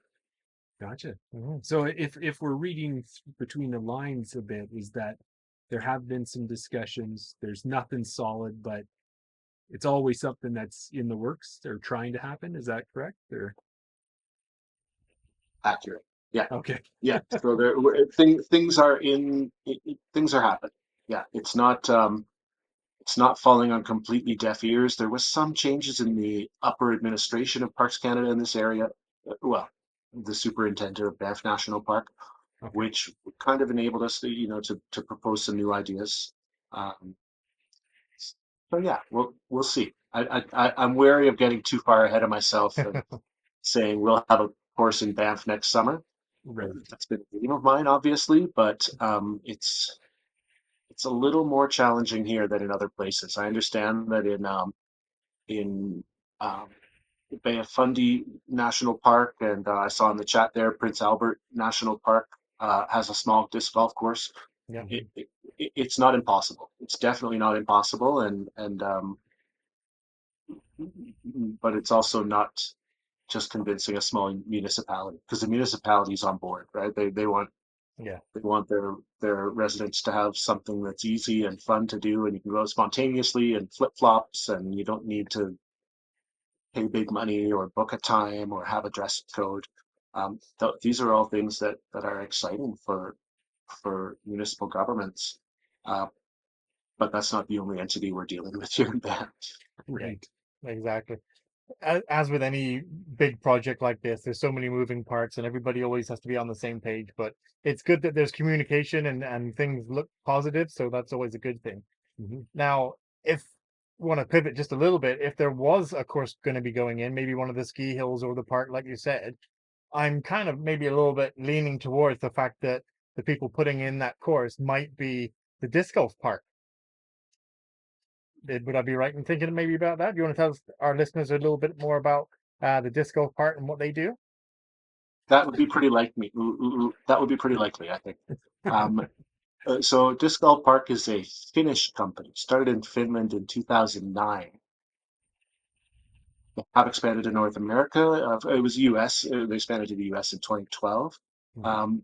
Gotcha. Mhm. So if we're reading between the lines a bit, is that there have been some discussions. There's nothing solid, but it's always something that's in the works or trying to happen. Is that correct? Or Accurate. Yeah. okay. Yeah. So things are things are happening. Yeah. It's not falling on completely deaf ears. There was some changes in the upper administration of Parks Canada in this area. Well, the superintendent of Banff National Park, Okay. which kind of enabled us to, to propose some new ideas. Um, so yeah, we'll see. I'm wary of getting too far ahead of myself and saying we'll have a course in Banff next summer. Right. That's been a dream of mine, obviously, but it's a little more challenging here than in other places. I understand that in um, Bay of Fundy National Park, and I saw in the chat there, Prince Albert National Park has a small disc golf course. Yeah. It's not impossible. It's definitely not impossible, and but it's also not just convincing a small municipality, because the municipality's on board, right? Yeah. They want their residents to have something that's easy and fun to do, and you can go spontaneously and flip flops, and you don't need to pay big money or book a time or have a dress code. These are all things that are exciting for municipal governments, uh, but that's not the only entity we're dealing with here in Banff. Right. Exactly. As with any big project like this, there's so many moving parts and everybody always has to be on the same page, but it's good that there's communication and things look positive, so that's always a good thing. Mm-hmm. Now, if we want to pivot just a little bit, if there was a course going to be going in, maybe one of the ski hills or the park, like you said, I'm kind of maybe a little bit leaning towards the fact that the people putting in that course might be the disc golf park. Would I be right in thinking maybe about that? Do you want to tell our listeners a little bit more about the disc golf part and what they do? That would be pretty likely. That would be pretty likely, I think. Um, so DiscGolfPark is a Finnish company, started in Finland in 2009. They have expanded to North America. It was US. They expanded to the US in 2012. Mm-hmm.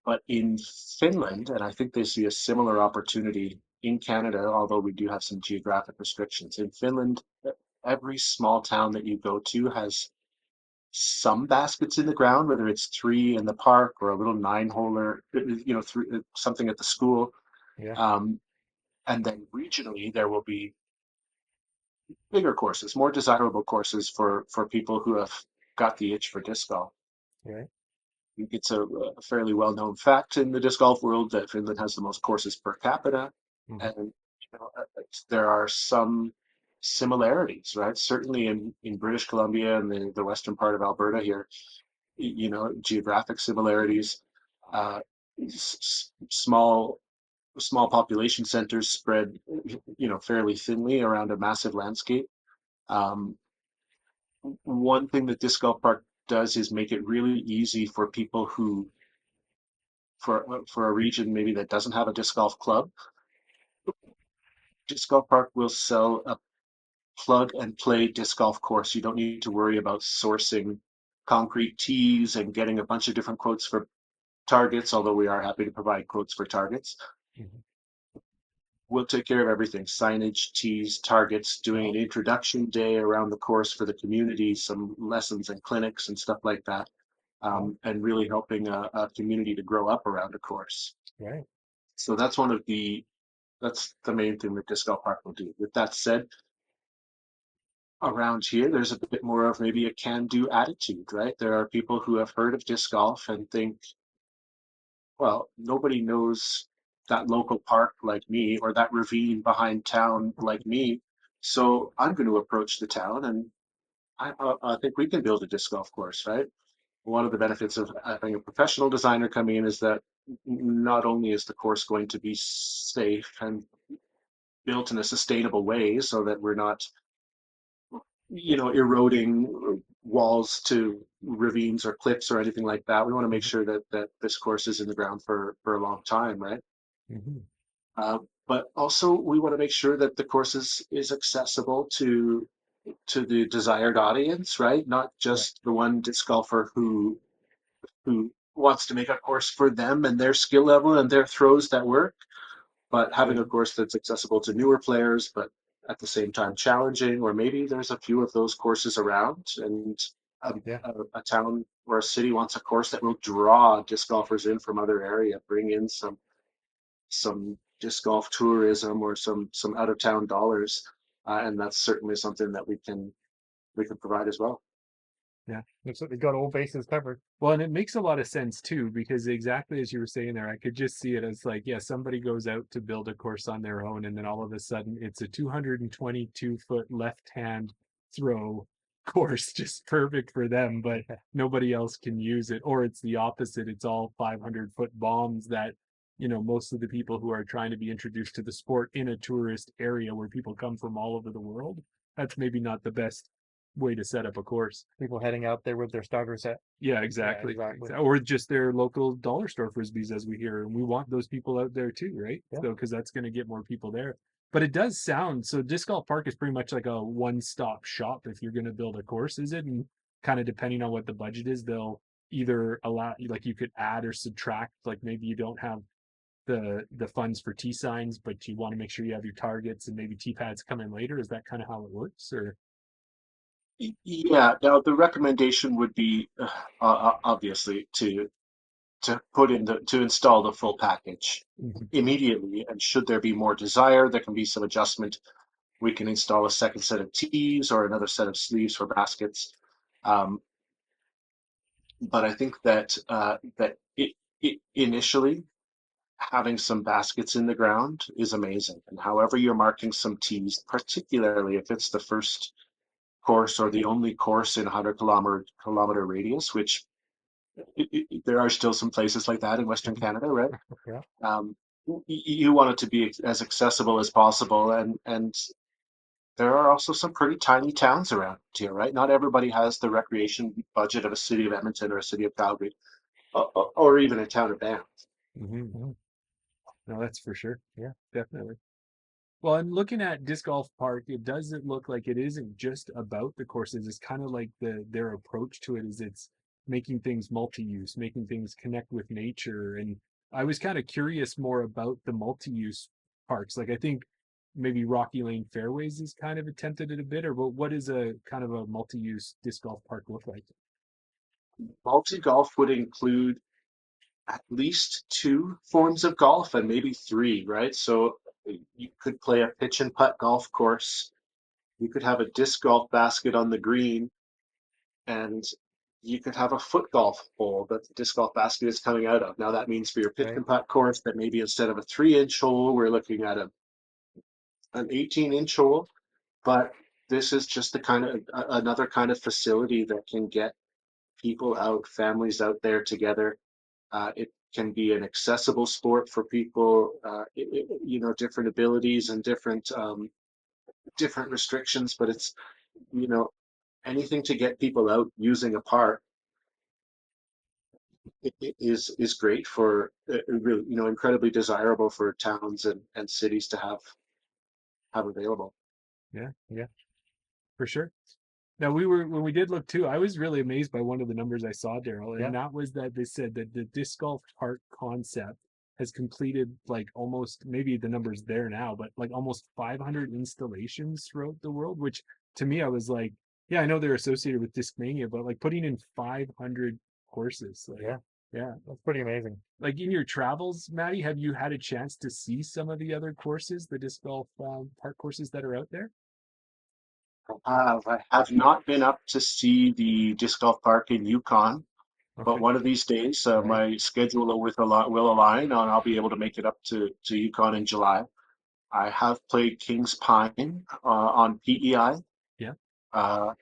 But in Finland, and I think they see a similar opportunity in Canada, although we do have some geographic restrictions. In Finland, every small town that you go to has some baskets in the ground, whether it's 3 in the park or a little 9-holer, something at the school. Yeah. Um, and then regionally, there will be bigger courses, more desirable courses for people who have got the itch for disc golf. Right. I think it's a fairly well-known fact in the disc golf world that Finland has the most courses per capita, Mhm. and there are some similarities, right? Certainly in British Columbia and the western part of Alberta here, geographic similarities, small small population centers spread, fairly thinly around a massive landscape. Um, One thing that Disc Golf Park does is make it really easy for people who, for a region maybe that doesn't have a disc golf club, Disc Golf Park will sell a plug and play disc golf course. You don't need to worry about sourcing concrete tees and getting a bunch of different quotes for targets, although we are happy to provide quotes for targets. Mhm. We'll take care of everything: signage, tees, targets, doing an introduction day around the course for the community, some lessons and clinics and stuff like that, and really helping a community to grow up around a course. Right. So that's the main thing that Disc Golf Park will do. With that said, around here, there's a bit more of maybe a can-do attitude, right? There are people who have heard of disc golf and think, well, nobody knows that local park like me or that ravine behind town like me. So I'm going to approach the town, and I think we can build a disc golf course, right? One of the benefits of having a professional designer coming in is that not only is the course going to be safe and built in a sustainable way so that we're not, eroding walls to ravines or cliffs or anything like that. We want to make sure that this course is in the ground for a long time, right? Mm-hmm. But also we want to make sure that the course is accessible to the desired audience, right? Not just the one disc golfer who wants to make a course for them and their skill level and their throws that work, but having a course that's accessible to newer players, but at the same time challenging, or maybe there's a few of those courses around, and Yeah. a town or a city wants a course that will draw disc golfers in from other area, bring in some disc golf tourism or some out of town dollars, and that's certainly something that we can provide as well. Yeah. Looks like they got all bases covered. Well, and it makes a lot of sense too, because exactly as you were saying there, I could just see it as like, yeah, somebody goes out to build a course on their own, and then all of a sudden it's a 222-foot left-hand throw course, just perfect for them, but nobody else can use it. Or it's the opposite. It's all 500-foot bombs that, most of the people who are trying to be introduced to the sport in a tourist area where people come from all over the world, that's maybe not the best way to set up a course. People heading out there with their starter set. Yeah, exactly. exactly. Or just their local dollar store frisbees, as we hear, and we want those people out there too, right? Yeah. So because that's going to get more people there. But it does sound so. Disc Golf Park is pretty much like a one-stop shop if you're going to build a course, is it? And kind of depending on what the budget is, they'll either allow, like you could add or subtract. Like maybe you don't have the funds for T signs, but you want to make sure you have your targets and maybe T pads come in later. Is that kind of how it works, or? Yeah. Now the recommendation would be obviously to to install the full package immediately. And should there be more desire, there can be some adjustment. We can install a second set of tees or another set of sleeves for baskets. Um, but I think that initially having some baskets in the ground is amazing. And however you're marking some tees, particularly if it's the first course or the only course in a 100-kilometer radius, which there are still some places like that in Western Canada, right? Yeah. You want it to be as accessible as possible, and there are also some pretty tiny towns around here, right? Not everybody has the recreation budget of a city of Edmonton or a city of Calgary, or even a town of Banff. Mm-hmm. No, that's for sure. Yeah. Definitely. Well, and looking at Disc Golf Park, it doesn't look like it isn't just about the courses. It's kind of like their approach to it is it's making things multi-use, making things connect with nature. And I was kind of curious more about the multi-use parks. Like I think maybe Rocky Lane Fairways is kind of attempted it a bit, or what is a kind of a multi-use disc golf park look like? Multi-golf would include at least two forms of golf and maybe three, right? So you could play a pitch and putt golf course. You could have a disc golf basket on the green, and you could have a foot golf hole that the disc golf basket is coming out of. Now that means for your pitch and putt course that maybe instead of a 3-inch hole, we're looking at an 18-inch hole. But this is just the kind of another kind of facility that can get people out, families out there together. It can be an accessible sport for people, different abilities and different restrictions, but it's, you know, anything to get people out using a park is great for really, incredibly desirable for towns and cities to have available. Yeah, Yeah. for sure. Now when we did look too, I was really amazed by one of the numbers I saw, Daryl, and Yeah. that was that they said that the disc golf park concept has completed like almost, maybe the number's there now, but like almost 500 installations throughout the world, which to me I was like, yeah, I know they're associated with Discmania, but like putting in 500 courses, like, Yeah. yeah. That's pretty amazing. Like in your travels, Maddie, have you had a chance to see some of the other courses, the disc golf park courses that are out there? I have not been up to see the disc golf park in Yukon, but Okay. one of these days, Right. my schedule will align, and I'll be able to make it up to Yukon in July. I have played Kings Pine on PEI. Yeah. Uh,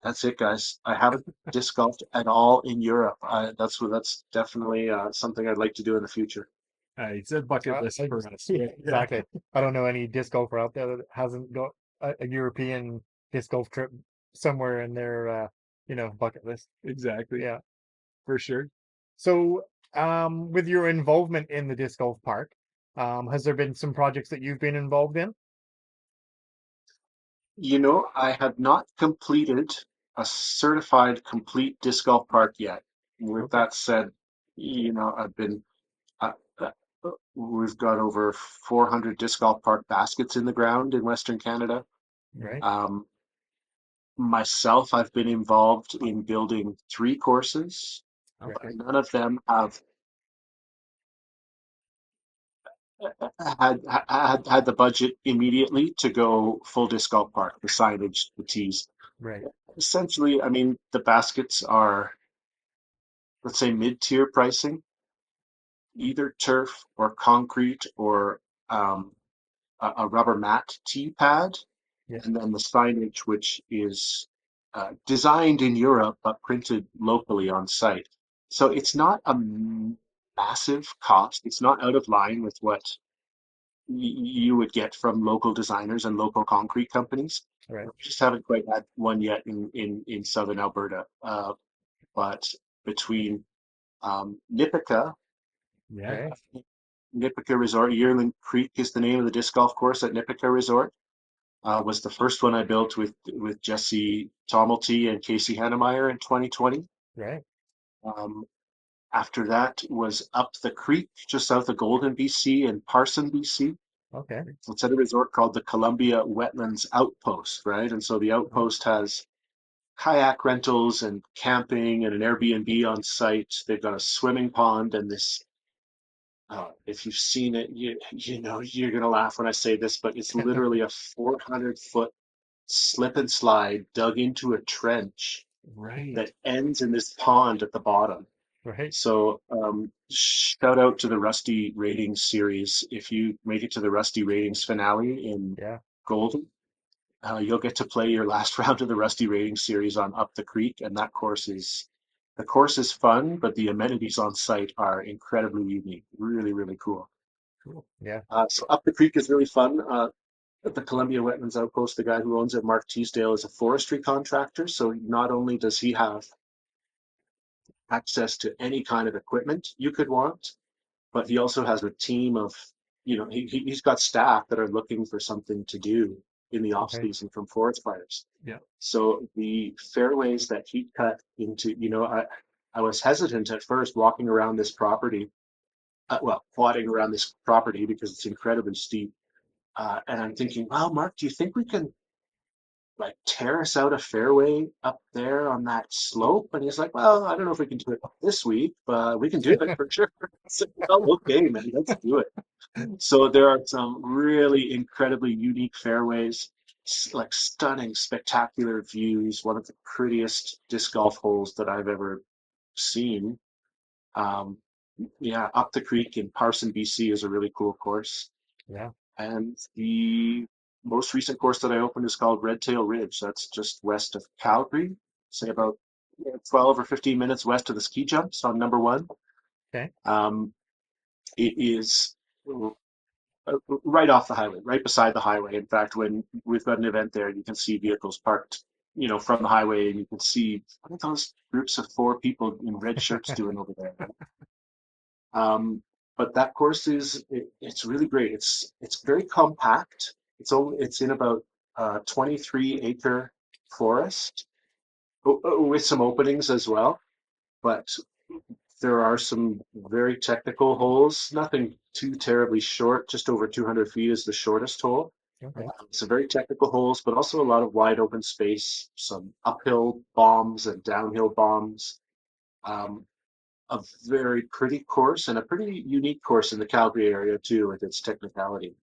that's it, guys. I haven't disc golfed at all in Europe. That's definitely something I'd like to do in the future. It's a bucket list for us. Yeah, Yeah. exactly. I don't know any disc golfer out there that hasn't got a European disc golf trip somewhere in their bucket list. Exactly. Yeah. For sure. So, with your involvement in the disc golf park, has there been some projects that you've been involved in? I have not completed a certified complete disc golf park yet. With Okay. that said, I've been, uh, uh, we've got over 400 disc golf park baskets in the ground in Western Canada. Right. Um, Myself, I've been involved in building 3 courses, but Okay. none of them have had the budget immediately to go full disc golf park, the signage, the tees. Right. Essentially, I mean, the baskets are, let's say, mid-tier pricing, either turf or concrete or um, a rubber mat tee pad, Yeah. and then the signage, which is designed in Europe but printed locally on site. So it's not a massive cost. It's not out of line with what you would get from local designers and local concrete companies. Right. We just haven't quite had one yet in southern Alberta. But between Nipika, Yeah. Right. Nipika Resort, Yearling Creek is the name of the disc golf course at Nipika Resort. Was the first one I built with Jesse Tomelty and Casey Hannemeyer in 2020. Right. Um, After that was Up the Creek, just south of Golden, BC, and Parson, BC. Okay. It's at a resort called the Columbia Wetlands Outpost, right? And so the outpost has kayak rentals and camping and an Airbnb on site. They've got a swimming pond and this. If you've seen it, you know you're gonna laugh when I say this, but it's literally a 400-foot slip and slide dug into a trench Right. that ends in this pond at the bottom. Right. So shout out to the Rusty Ratings series. If you make it to the Rusty Ratings finale in Yeah. Golden, you'll get to play your last round of the Rusty Ratings series on Up the Creek, and the course is fun, but the amenities on site are incredibly unique. Really, really cool. Cool. Yeah. So Up the Creek is really fun. At the Columbia Wetlands Outpost, the guy who owns it, Mark Teasdale, is a forestry contractor. So not only does he have access to any kind of equipment you could want, but he also has a team of, he's got staff that are looking for something to do in the off Okay. season from forest fires. Yeah. So the fairways that he cut into, I was hesitant at first walking around this property, quadding around this property because it's incredibly steep. And I'm thinking, wow, Mark, do you think we can like terrace out a fairway up there on that slope? And he's like, well, I don't know if we can do it this week, but we can do it for sure. I said, well, okay, man, let's do it. So there are some really incredibly unique fairways, like stunning, spectacular views. One of the prettiest disc golf holes that I've ever seen. Um, yeah, Up the Creek in Parson, BC is a really cool course. Yeah. And the most recent course that I opened is called Red Tail Ridge. That's just west of Calgary, say about 12 or 15 minutes west of the ski jumps on number 1. Okay. It is right off the highway, right beside the highway. In fact, when we've got an event there, you can see vehicles parked, from the highway, and you can see what are those groups of 4 people in red shirts doing over there. Right? But that course it's really great. It's very compact. It's in about 23-acre forest with some openings as well. But there are some very technical holes, nothing too terribly short, just over 200 feet is the shortest hole. Okay. Some very technical holes, but also a lot of wide open space, some uphill bombs and downhill bombs. Um, a very pretty course and a pretty unique course in the Calgary area too, with its technicality.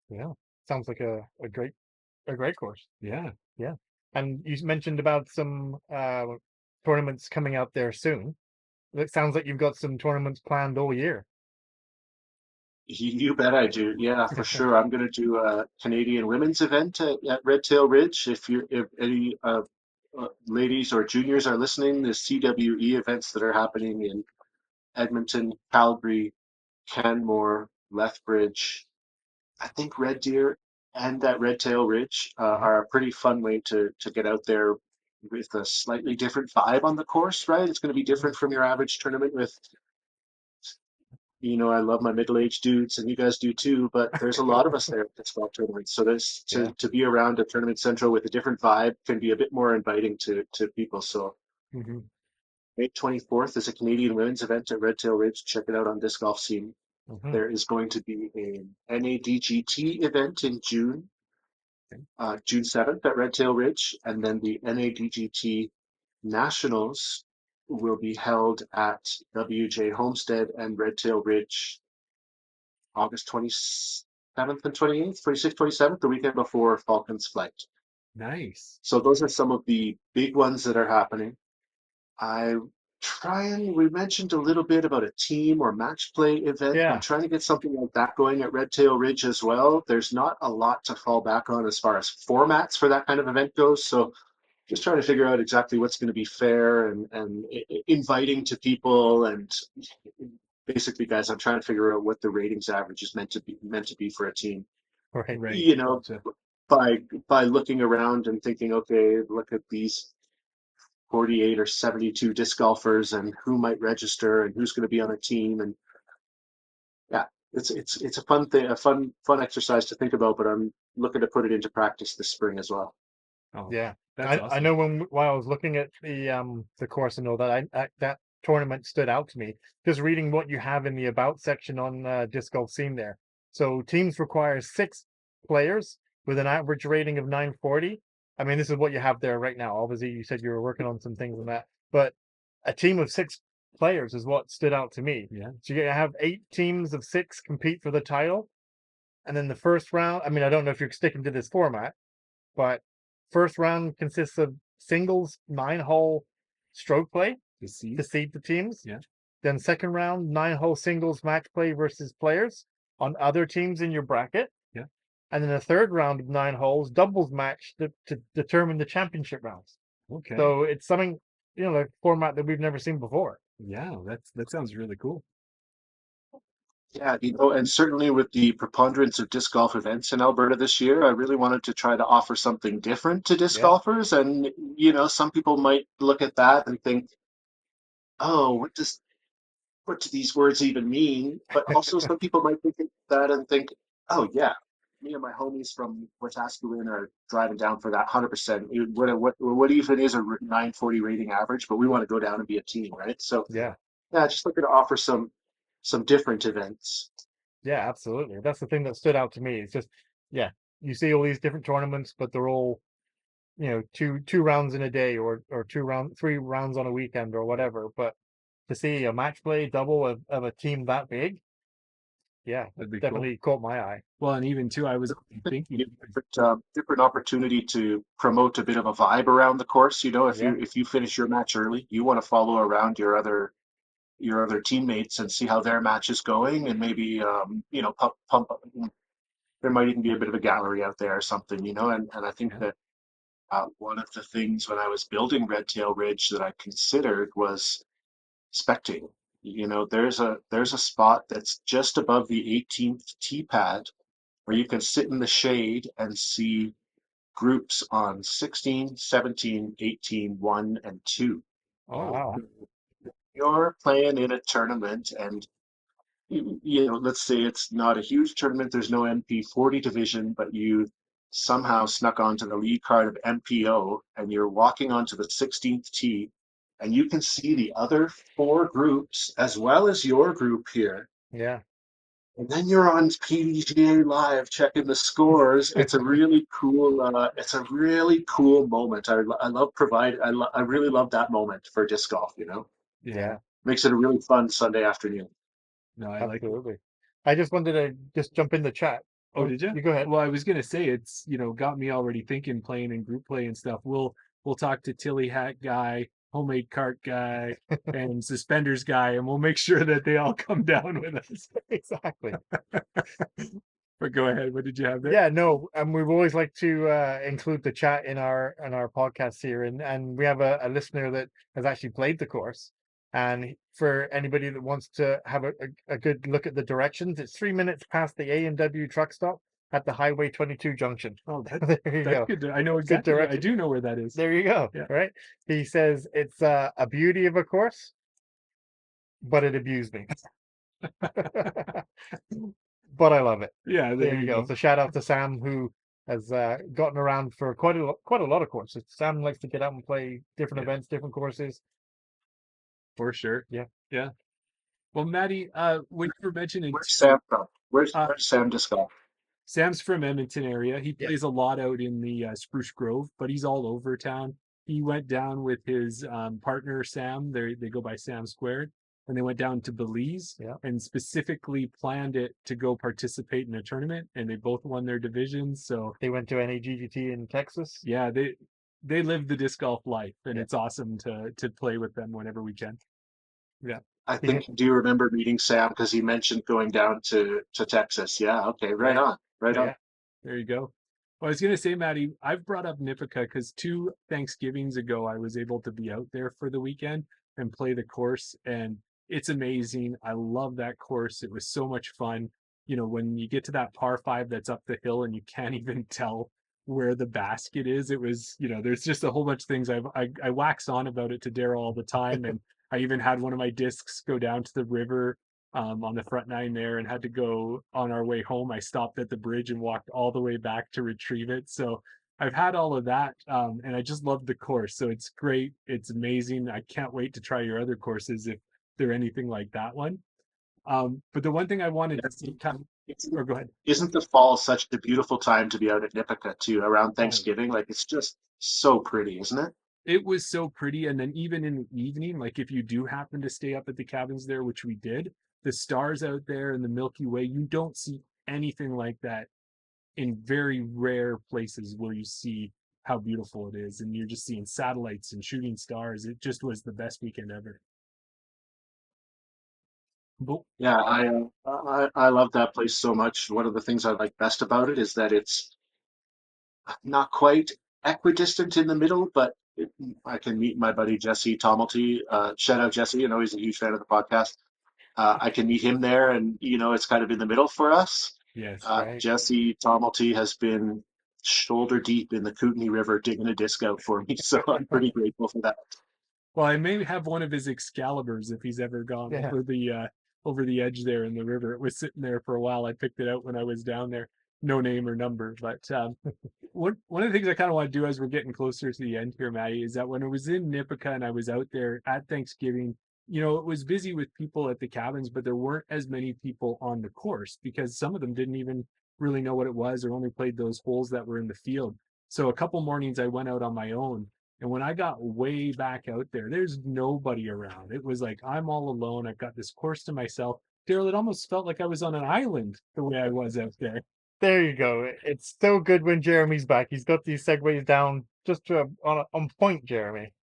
Yeah. Sounds like a great course. Yeah. Yeah. And you mentioned about some tournaments coming out there soon. It sounds like you've got some tournaments planned all year. You bet I do. Yeah, for sure. I'm going to do a Canadian women's event at Red Tail Ridge. If any ladies or juniors are listening, the CWE events that are happening in Edmonton, Calgary, Canmore, Lethbridge, I think Red Deer, and that Red Tail Ridge are a pretty fun way to get out there with a slightly different vibe on the course, right? It's going to be different from your average tournament with, I love my middle-aged dudes, and you guys do too, but there's a lot of us there at disc golf tournaments. So there's to be around a tournament central with a different vibe can be a bit more inviting to people. So Mm-hmm. May 24th is a Canadian women's event at Red Tail Ridge. Check it out on Disc Golf Scene. Mm-hmm. There is going to be an NADGT event in June, June 7th at Red Tail Ridge, and then the NADGT Nationals will be held at WJ Homestead and Red Tail Ridge August 27th and 28th, 26th, 27th, the weekend before Falcons Flight. Nice. So those are some of the big ones that are happening. We mentioned a little bit about a team or match play event. Yeah. I'm trying to get something like that going at Red Tail Ridge as well. There's not a lot to fall back on as far as formats for that kind of event goes. So just trying to figure out exactly what's going to be fair and inviting to people. And basically, guys, I'm trying to figure out what the ratings average is meant to be for a team. Right. Right. Gotcha. By looking around and thinking, okay, look at these 48 or 72 disc golfers and who might register and who's going to be on a team. And yeah, it's a fun thing, a fun exercise to think about, but I'm looking to put it into practice this spring as well. Oh, Yeah. that's I awesome. know while I was looking at the course and all that, that tournament stood out to me. Just reading what you have in the about section on Disc Golf Scene there. So teams require 6 players with an average rating of 940. I mean, this is what you have there right now. Obviously, you said you were working on some things on that, but a team of 6 players is what stood out to me. Yeah. So you have 8 teams of 6 compete for the title, and then the first round. I mean, I don't know if you're sticking to this format, but first round consists of singles 9-hole stroke play To see. to seed the teams. Yeah. Then second round 9-hole singles match play versus players on other teams in your bracket. Yeah. And then a third round of 9 holes doubles match to determine the championship rounds. Okay. So it's something, a format that we've never seen before. Yeah, that sounds really cool. Yeah, and certainly with the preponderance of disc golf events in Alberta this year, I really wanted to try to offer something different to disc Yeah. golfers. And, some people might look at that and think, oh, what do these words even mean? But also some people might think that and think, oh yeah, me and my homies from Wetaskiwin are driving down for that 100%. What even is a 940 rating average? But we want to go down and be a team, right? So Yeah. yeah, just looking to offer some different events. Yeah, absolutely. That's the thing that stood out to me. It's just, yeah, you see all these different tournaments, but they're all, two rounds in a day or 3 rounds on a weekend or whatever. But to see a match play double of a team that big, yeah, That'd be definitely caught my eye. Well, and even too, I was thinking. Different opportunity to promote a bit of a vibe around the course. Yeah. If you finish your match early, you want to follow around your other teammates and see how their match is going, and maybe pump. There might even be a bit of a gallery out there or something, and I think that one of the things when I was building Red Tail Ridge that I considered was spectating. you know, there's a spot that's just above the 18th tee pad where you can sit in the shade and see groups on 16, 17, 18, 1, and 2. Oh, Wow. You're playing in a tournament, and you know, let's say it's not a huge tournament, there's no MP40 division, but you somehow snuck onto the lead card of MPO, and you're walking onto the 16th tee, and you can see the other four groups as well as your group here. Yeah. And then you're on PDGA Live checking the scores. It's a really cool. It's a really cool moment. I really love that moment for disc golf. You know, yeah. makes it a really fun Sunday afternoon. No, I like it. Absolutely. I just wanted to just jump in the chat. Oh, did you? You go ahead. Well, I was gonna say it's, got me already thinking playing in group play and stuff. We'll talk to Tilly Hat guy, homemade cart guy, and suspenders guy, and we'll make sure that they all come down with us. Exactly. But go ahead. What did you have there? Yeah, no, and we've always like to include the chat in our podcast here, and we have a listener that has actually played the course. And for anybody that wants to have a good look at the directions, it's 3 minutes past the A&W truck stop at the Highway 22 junction. Oh, There you that's go. good. I know exactly. I direction. do know where that is. There you go. Yeah. Right. He says it's a beauty of a course, but it abused me. But I love it. Yeah, There you go. So shout out to Sam, who has gotten around for quite a lot of courses. Sam likes to get out and play different events, different courses. For sure. Yeah. Yeah. Well, Maddie, when you were mentioning Where's Sam from? Where's Sam disc golf? Sam's from Edmonton area. He Yeah. plays a lot out in the Spruce Grove, but he's all over town. He went down with his partner Sam. They go by Sam Squared, and they went down to Belize and specifically planned it to go participate in a tournament. And they both won their divisions. So They went to NAGGT in Texas. yeah, they live the disc golf life, and it's awesome to play with them whenever we can. Yeah. I think. Do you remember meeting Sam because he mentioned going down to Texas? Yeah. Okay. Right on. Right on. There you go. Well, I was going to say, Maddie, I've brought up Nipica because 2 Thanksgivings ago, I was able to be out there for the weekend and play the course. And it's amazing. I love that course. It was so much fun. When you get to that par 5 that's up the hill and you can't even tell where the basket is, it was, there's just a whole bunch of things. I wax on about it to Daryl all the time. And I even had one of my discs go down to the river on the front 9 there and had to go on our way home. I stopped at the bridge and walked all the way back to retrieve it. So I've had all of that, and I just love the course. So it's great. It's amazing. I can't wait to try your other courses if they're anything like that one. But the one thing I wanted to see, or go ahead. Isn't the fall such a beautiful time to be out at Nipica too around Thanksgiving? Like it's just so pretty, isn't it? It was so pretty. And then even in the evening, like if you do happen to stay up at the cabins there, which we did, the stars out there in the Milky Way, you don't see anything like that in very rare places where you see how beautiful it is. And you're just seeing satellites and shooting stars. It just was the best weekend ever. But, Yeah, I love that place so much. One of the things I like best about it is that it's not quite equidistant in the middle, but I can meet my buddy Jesse Tomalty. Shout out Jesse, he's a huge fan of the podcast. I can meet him there, and it's kind of in the middle for us. yes, Right. Jesse Tomalty has been shoulder deep in the Kootenai River digging a disc out for me, so I'm pretty grateful for that. Well, I may have one of his Excaliburs if he's ever gone over the edge there in the river. It was sitting there for a while. I picked it out when I was down there. No name or number, but one of the things I kind of want to do as we're getting closer to the end here, Maddie, is that when I was in Nipica and I was out there at Thanksgiving, it was busy with people at the cabins, but there weren't as many people on the course because some of them didn't even really know what it was or only played those holes that were in the field. So a couple mornings I went out on my own. And when I got way back out there, there's nobody around. It was like, I'm all alone. I've got this course to myself. Daryl, it almost felt like I was on an island the way I was out there. There you go. It's so good when Jeremy's back. He's got these segues down just on point, Jeremy.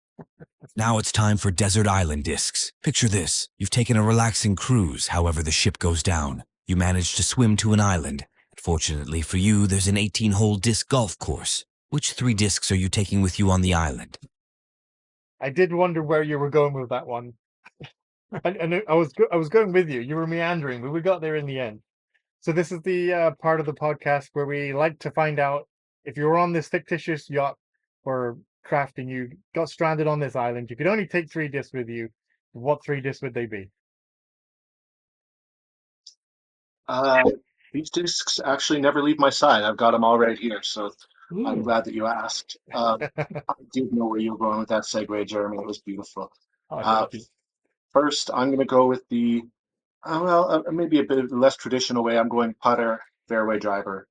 Now it's time for Desert Island Discs. Picture this. You've taken a relaxing cruise, however the ship goes down. You manage to swim to an island. Fortunately for you, there's an 18-hole disc golf course. Which 3 discs are you taking with you on the island? I did wonder where you were going with that one. And I was going with you. You were meandering, but we got there in the end. So this is the part of the podcast where we like to find out if you were on this fictitious yacht or craft and you got stranded on this island, you could only take 3 discs with you. What 3 discs would they be? Uh, these discs actually never leave my side. I've got them all right here, so I'm Ooh. glad that you asked. I did know where you were going with that segue, Jeremy. It was beautiful. Oh, Uh, thank you. First, I'm going to go with the maybe a bit less traditional way. I'm going putter, fairway driver,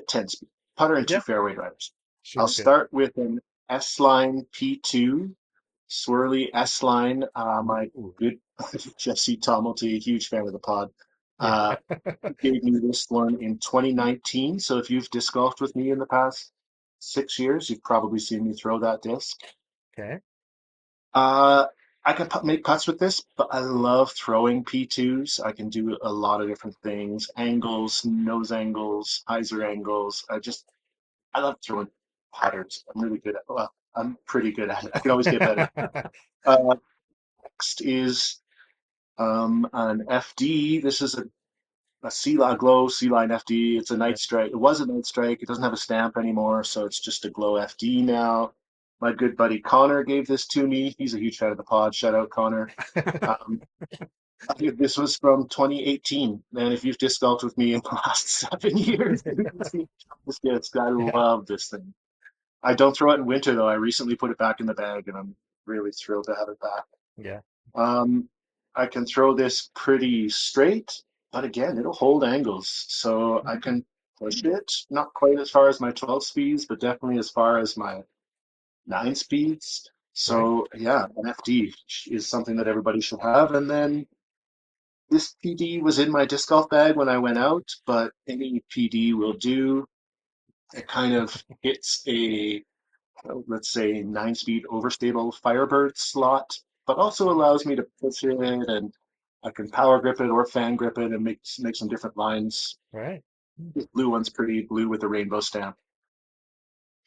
10 speed. Putter and two Yep, fairway drivers. I'll sure, good. start with an S-Line P2, swirly S-Line. My Ooh. good Jesse Tomelty, huge fan of the pod, Yeah. uh, gave me this one in 2019. So if you've disc golfed with me in the past 6 years, you've probably seen me throw that disc. Okay. Uh, I can make putts with this, but I love throwing P2s. I can do a lot of different things, angles, nose angles, hyzer angles. I love throwing putters. I'm really good at, well, I'm pretty good at it. I can always get better. Uh, Next is an FD. This is a Sea Line Glow Sea Line FD. It's a Yeah. Night Strike. It was a Night Strike. It doesn't have a stamp anymore, so it's just a Glow FD now. My good buddy Connor gave this to me. He's a huge fan of the pod. Shout out Connor. Um, I think this was from 2018. And if you've disc golfed with me in the last 7 years, you've seen this disc. I Yeah. love this thing. I don't throw it in winter though. I recently put it back in the bag, and I'm really thrilled to have it back. Yeah. Um, I can throw this pretty straight, but again, it'll hold angles. So I can push it, not quite as far as my 12 speeds, but definitely as far as my 9 speeds. Right. So yeah, an FD is something that everybody should have. And then this PD was in my disc golf bag when I went out, but any PD will do. It kind of hits a, let's say, 9 speed overstable Firebird slot, but also allows me to push it, and I can power grip it or fan grip it and make some different lines. Right. This blue one's pretty blue with a rainbow stamp.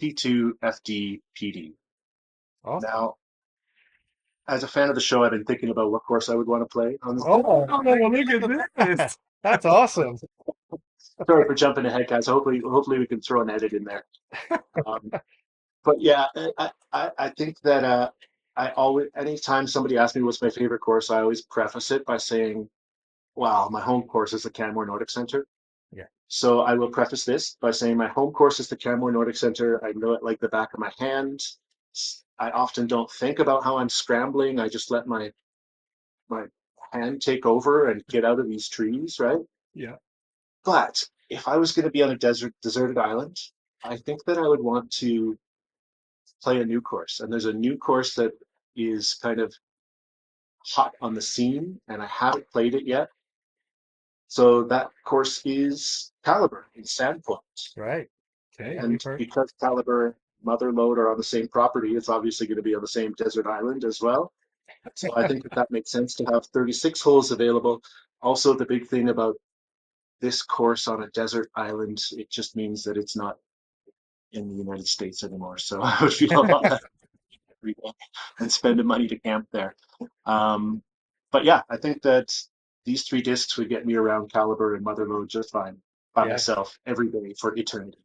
P2 FD PD. Awesome. Now, as a fan of the show, I've been thinking about what course I would want to play on this. Oh, Oh, look at this. that's awesome. Sorry for jumping ahead, guys. Hopefully we can throw an edit in there. Um, but yeah, I think that I always, anytime somebody asks me what's my favorite course, I always preface it by saying, well, my home course is the Canmore Nordic Center. Yeah. So I will preface this by saying my home course is the Canmore Nordic Center. I know it like the back of my hand. I often don't think about how I'm scrambling. I just let my hand take over and get out of these trees, right? Yeah. But if I was going to be on a deserted island, I think that I would want to play a new course. And there's a new course that is kind of hot on the scene, and I haven't played it yet. So that course is Caliber in Sandpoint. Right. Okay. Yeah, And we've heard. because Caliber, Motherlode are on the same property, it's obviously going to be on the same desert island as well. So I think that that makes sense to have 36 holes available. Also, the big thing about this course on a desert island, it just means that it's not in the United States anymore. So I would feel a lot better every day than spending money to camp there. Um, but yeah, I think that these 3 discs would get me around Caliber and Motherlode just fine by Yeah. myself every day for eternity.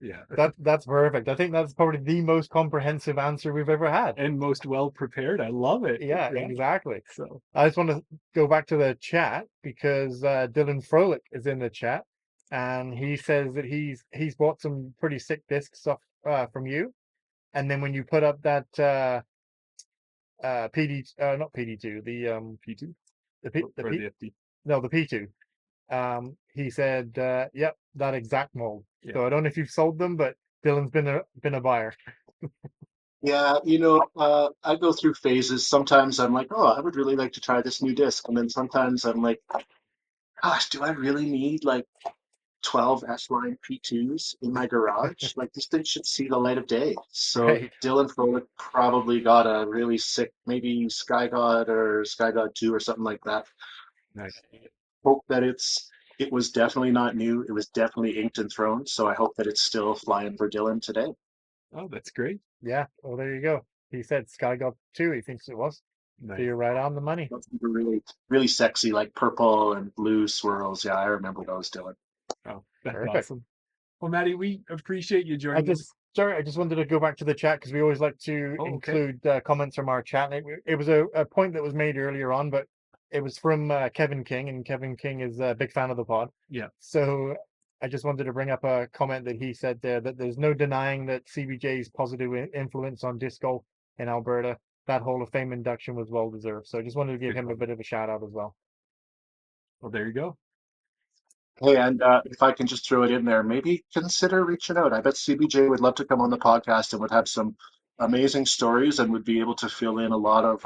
Yeah. That's perfect. I think that's probably the most comprehensive answer we've ever had. And most well prepared. I love it. Yeah, exactly. So I just want to go back to the chat because Dylan Froelich is in the chat, and he says that he's bought some pretty sick discs off from you, and then when you put up that PD not PD2 P2 the or P the FD. no the P2 he said yep, that exact mold. Yeah. So I don't know if you've sold them, but Dylan's been a buyer. Yeah, I go through phases. Sometimes I'm like, oh, I would really like to try this new disc. And then sometimes I'm like, gosh, do I really need like 12 S-Line P2s in my garage? Like this thing should see the light of day. So Right. Dylan Froelich probably got a really sick, maybe Sky God or Sky God 2 or something like that. Nice. Hope that it was definitely not new. It was definitely inked and thrown. So I hope that it's still flying for Dylan today. Oh, that's great. Yeah. Well, there you go. He said Sky got 2. He thinks it was. So Nice. you're right on the money. Those were really, really sexy, like purple and blue swirls. Yeah, I remember those, Dylan. Oh, that's Perfect. awesome. Well, Maddie, we appreciate you I joining us. just wanted to go back to the chat because we always like to Oh, okay. include comments from our chat. It was a point that was made earlier on, but it was from Kevin King, and Kevin King is a big fan of the pod. Yeah. So I just wanted to bring up a comment that he said there that there's no denying that CBJ's positive influence on disc golf in Alberta. That Hall of Fame induction was well deserved. So I just wanted to give Good him a point. bit of a shout out as well. Well, there you go. Hey, and if I can just throw it in there, maybe consider reaching out. I bet CBJ would love to come on the podcast and would have some amazing stories and would be able to fill in a lot of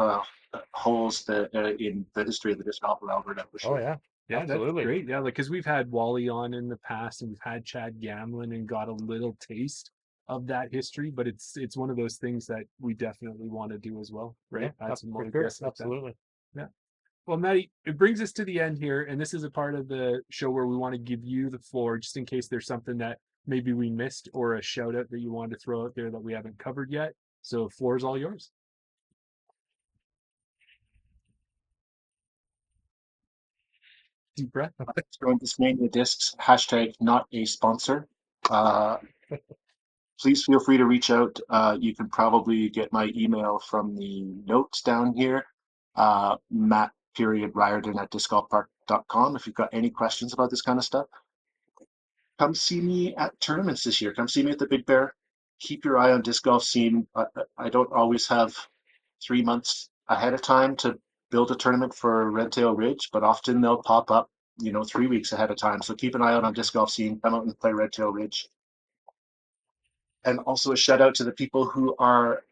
holes that in the history of the disc golf of Alberta for Oh sure. yeah, Yeah, absolutely. that's great. Yeah, like because we've had Wally on in the past, and we've had Chad Gamlin, and got a little taste of that history. But it's one of those things that we definitely want to do as well, right? Yeah, Add some more for sure, guests like that. absolutely. Yeah. Well, Maddie, it brings us to the end here, and this is a part of the show where we want to give you the floor, just in case there's something that maybe we missed or a shout out that you wanted to throw out there that we haven't covered yet. So, floor is all yours. Deep breath. Join Discmania Discs, hashtag not a sponsor. Please feel free to reach out. You can probably get my email from the notes down here, Matt.Riordan at DiscGolfPark.com. If you've got any questions about this kind of stuff, come see me at tournaments this year. Come see me at the Big Bear. Keep your eye on disc golf scene. I don't always have 3 months ahead of time to build a tournament for Red Tail Ridge, but often they'll pop up, 3 weeks ahead of time. So keep an eye out on disc golf scene. Come out and play Red Tail Ridge. And also a shout out to the people who are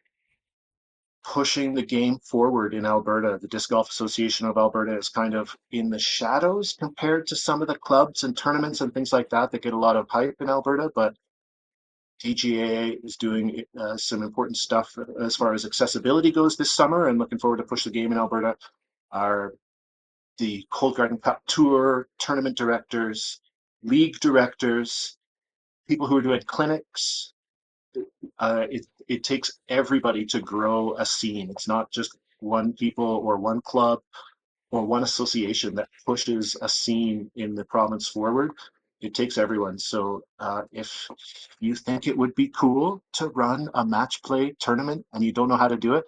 pushing the game forward in Alberta. The Disc Golf Association of Alberta is kind of in the shadows compared to some of the clubs and tournaments and things like that get a lot of hype in Alberta, but DGAA is doing some important stuff as far as accessibility goes this summer, and looking forward to push the game in Alberta. The Cold Garden Cup Tour, tournament directors, league directors, people who are doing clinics. It takes everybody to grow a scene. It's not just one people or one club or one association that pushes a scene in the province forward. It takes everyone. So if you think it would be cool to run a match play tournament and you don't know how to do it,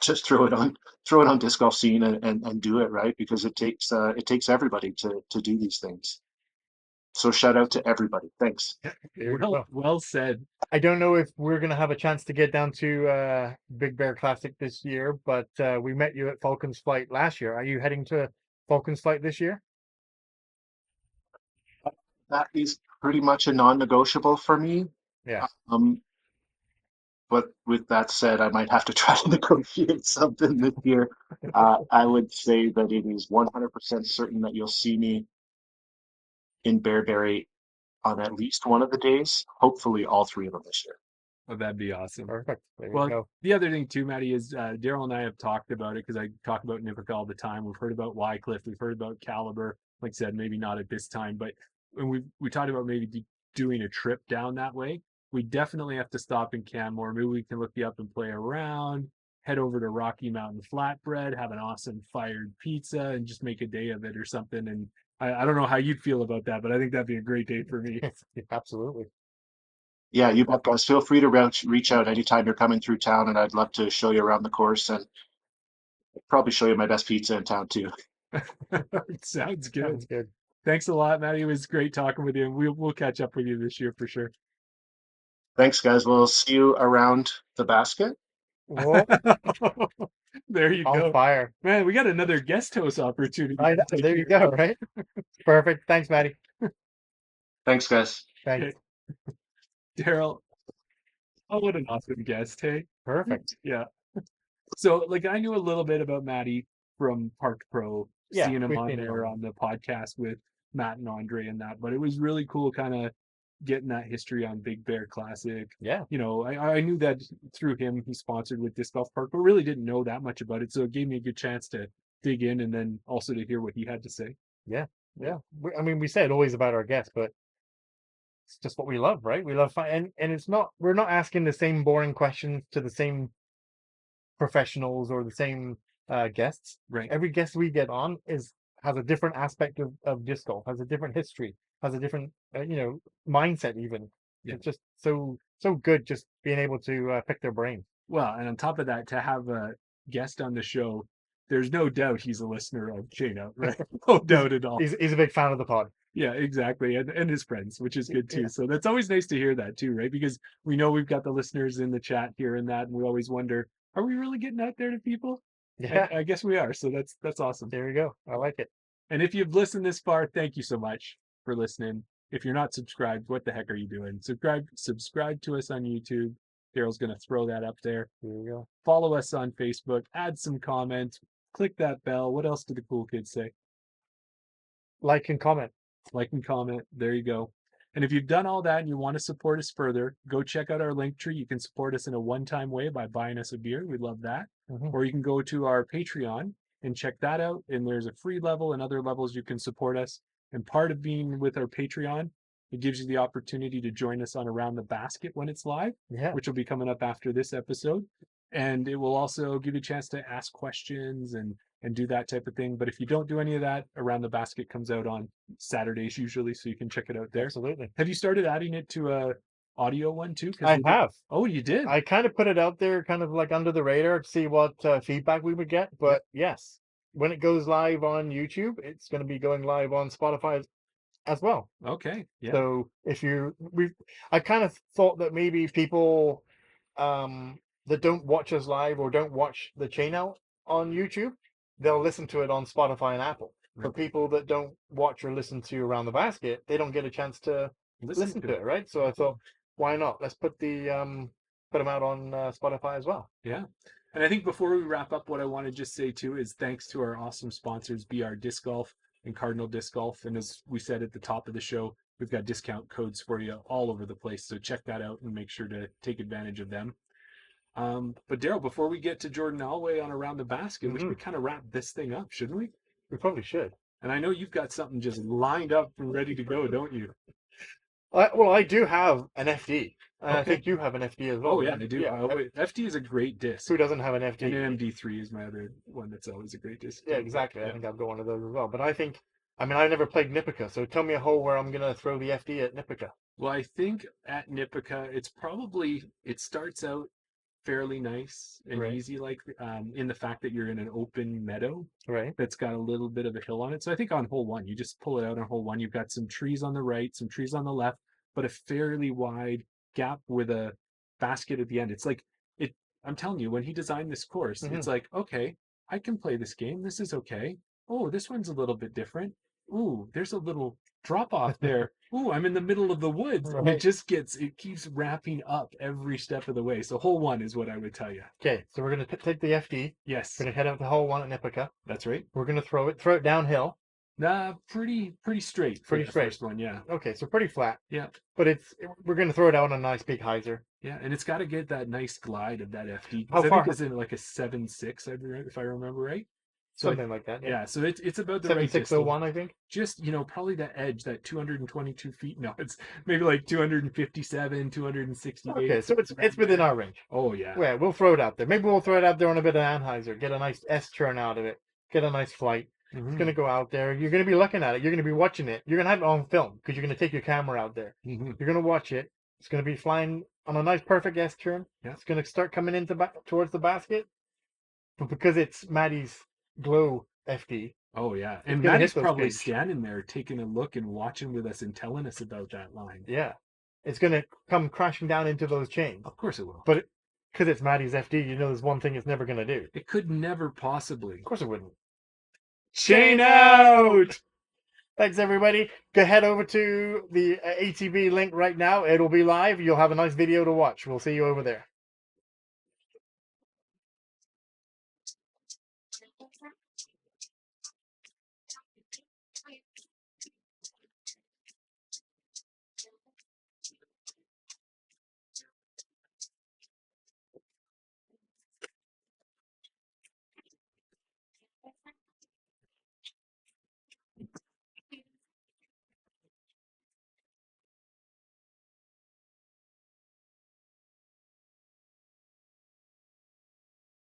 just throw it on disc golf scene and do it, right? Because it takes everybody to do these things. So shout out to everybody. Thanks. There you go. Well said. I don't know if we're going to have a chance to get down to Big Bear Classic this year, but we met you at Falcons Flight last year. Are you heading to Falcons Flight this year? That is pretty much a non-negotiable for me. Yeah. But with that said, I might have to try to negotiate something this year. I would say that it is 100% certain that you'll see me in Bearberry on at least one of the days, hopefully all 3 of them this year. Oh, that'd be awesome. Perfect. There you Well, go. the other thing too, Maddie, is Daryl and I have talked about it, because I talk about Nippic all the time. We've heard about Wycliffe, we've heard about Caliber. Like I said, maybe not at this time, but when we talked about maybe doing a trip down that way, we definitely have to stop in Canmore. Maybe we can look you up and play around, head over to Rocky Mountain Flatbread, have an awesome fired pizza, and just make a day of it or something. And I don't know how you'd feel about that, but I think that'd be a great day for me. Absolutely. Yeah, you bet, guys. Feel free to reach out anytime you're coming through town, and I'd love to show you around the course and probably show you my best pizza in town too. Sounds good. Sounds good. Thanks a lot, Maddie. It was great talking with you, and we'll catch up with you this year for sure. Thanks, guys. We'll see you around the basket. Whoa, There you on go. fire. Man, we got another guest host opportunity. There you go, right? Perfect. Thanks, Maddie. Thanks, guys. Thanks. Daryl, oh, what an awesome guest, hey? Perfect. Yeah. So, like, I knew a little bit about Maddie from Park Pro, Yeah, seeing him we've on seen there him. on the podcast with Matt and Andre and that, but it was really cool kind of getting that history on Big Bear Classic. Yeah. You know, I knew that through him, he sponsored with Disc Golf Park, but really didn't know that much about it. So it gave me a good chance to dig in and then also to hear what he had to say. Yeah. I mean, we say it always about our guests, but it's just what we love, right? We love fun, and it's not. We're not asking the same boring questions to the same professionals or the same guests. Right. Every guest we get on has a different aspect of disc golf, has a different history, has a different mindset even. Yeah. It's just so good just being able to pick their brain. Well, and on top of that, to have a guest on the show, there's no doubt he's a listener of Chain Out, right? No doubt at all. He's a big fan of the pod. Yeah, exactly. And his friends, which is good too. Yeah. So that's always nice to hear that too, right? Because we know we've got the listeners in the chat here and that, and we always wonder, are we really getting out there to people? Yeah, And I guess we are. So that's awesome. there you go. I like it. And if you've listened this far, thank you so much for listening. If you're not subscribed, what the heck are you doing? Subscribe to us on YouTube. Daryl's going to throw that up there. There you go. Follow us on Facebook. Add some comments. Click that bell. What else do the cool kids say? Like and comment. Like and comment. There you go. And if you've done all that and you want to support us further, go check out our link tree. You can support us in a one-time way by buying us a beer. We'd love that. Mhm. Or you can go to our Patreon and check that out. And there's a free level and other levels you can support us. And part of being with our Patreon, it gives you the opportunity to join us on Around the Basket when it's live, Yeah. which will be coming up after this episode. And it will also give you a chance to ask questions and do that type of thing. But if you don't do any of that, Around the Basket comes out on Saturdays usually, so you can check it out there. Absolutely. Have you started adding it to a audio one too? I have. Oh, you did? I kind of put it out there, kind of like under the radar, to see what feedback we would get. But yes, when it goes live on YouTube, it's going to be going live on Spotify as well. Okay. Yeah. So if I kind of thought that maybe people that don't watch us live or don't watch the chain out on YouTube, they'll listen to it on Spotify and Apple. For Right. people that don't watch or listen to Around the Basket, they don't get a chance to listen to it, right? So I thought, why not? Let's put them out on Spotify as well. Yeah. And I think before we wrap up, what I want to just say too is thanks to our awesome sponsors, BR Disc Golf and Cardinal Disc Golf. And as we said at the top of the show, we've got discount codes for you all over the place. So check that out and make sure to take advantage of them. But Daryl, before we get to Jordan Alway on Around the Basket, we should kind of wrap this thing up, shouldn't we? We probably should. And I know you've got something just lined up and ready to go, don't you? I do have an FD. And I Okay. think you have an FD as well. Oh, yeah, I do. Yeah. FD is a great disc. Who doesn't have an FD? And an MD3 is my other one that's always a great disc. Yeah, exactly. Yeah. I think I've got one of those as well. But I never played Nipika, so tell me a hole where I'm going to throw the FD at Nipika. Well, I think at Nipika, it starts out fairly nice and Right. easy, like in the fact that you're in an open meadow Right. that's got a little bit of a hill on it. So I think on hole one, you just pull it out on hole one. You've got some trees on the right, some trees on the left, but a fairly wide gap with a basket at the end. It's like I'm telling you, when he designed this course, it's like, okay, I can play this game. This is okay. Oh, this one's a little bit different. Ooh, there's a little drop off there. Ooh, I'm in the middle of the woods. And Right. it keeps wrapping up every step of the way. So hole one is what I would tell you. Okay, so we're going to take the FD. Yes, We're going to head out to hole one at Nipika. that's right. We're going to throw it downhill. Pretty straight. For Pretty the straight. First one, yeah. Okay, so pretty flat. Yeah. But we're going to throw it out on a nice big hyzer. Yeah, and it's got to get that nice glide of that FD. How I far? think it's in like a 7.6, if I remember right. So Something like that. yeah, so it's about the right distance. 7601, I think. Just, probably that edge, that 222 feet. No, it's maybe like 257, 268. Okay, so it's within our range. Oh, yeah. Yeah, we'll throw it out there. Maybe we'll throw it out there on a bit of anhyzer, get a nice S turn out of it, get a nice flight. Mhm. It's going to go out there. You're going to be looking at it. You're going to be watching it. You're going to have it on film because you're going to take your camera out there. Mhm. You're going to watch it. It's going to be flying on a nice, perfect S turn. Yeah. It's going to start coming towards the basket. But because it's Maddie's Glow FD, Oh, yeah. It's And gonna hit Maddie's those probably gigs. standing there taking a look and watching with us and telling us about that line. yeah, it's going to come crashing down into those chains. Of course it will. But because it's Maddie's FD, there's one thing it's never going to do. It could never possibly. Of course it wouldn't. Chain out! Thanks, everybody. Go head over to the ATB link right now. It'll be live. You'll have a nice video to watch. We'll see you over there.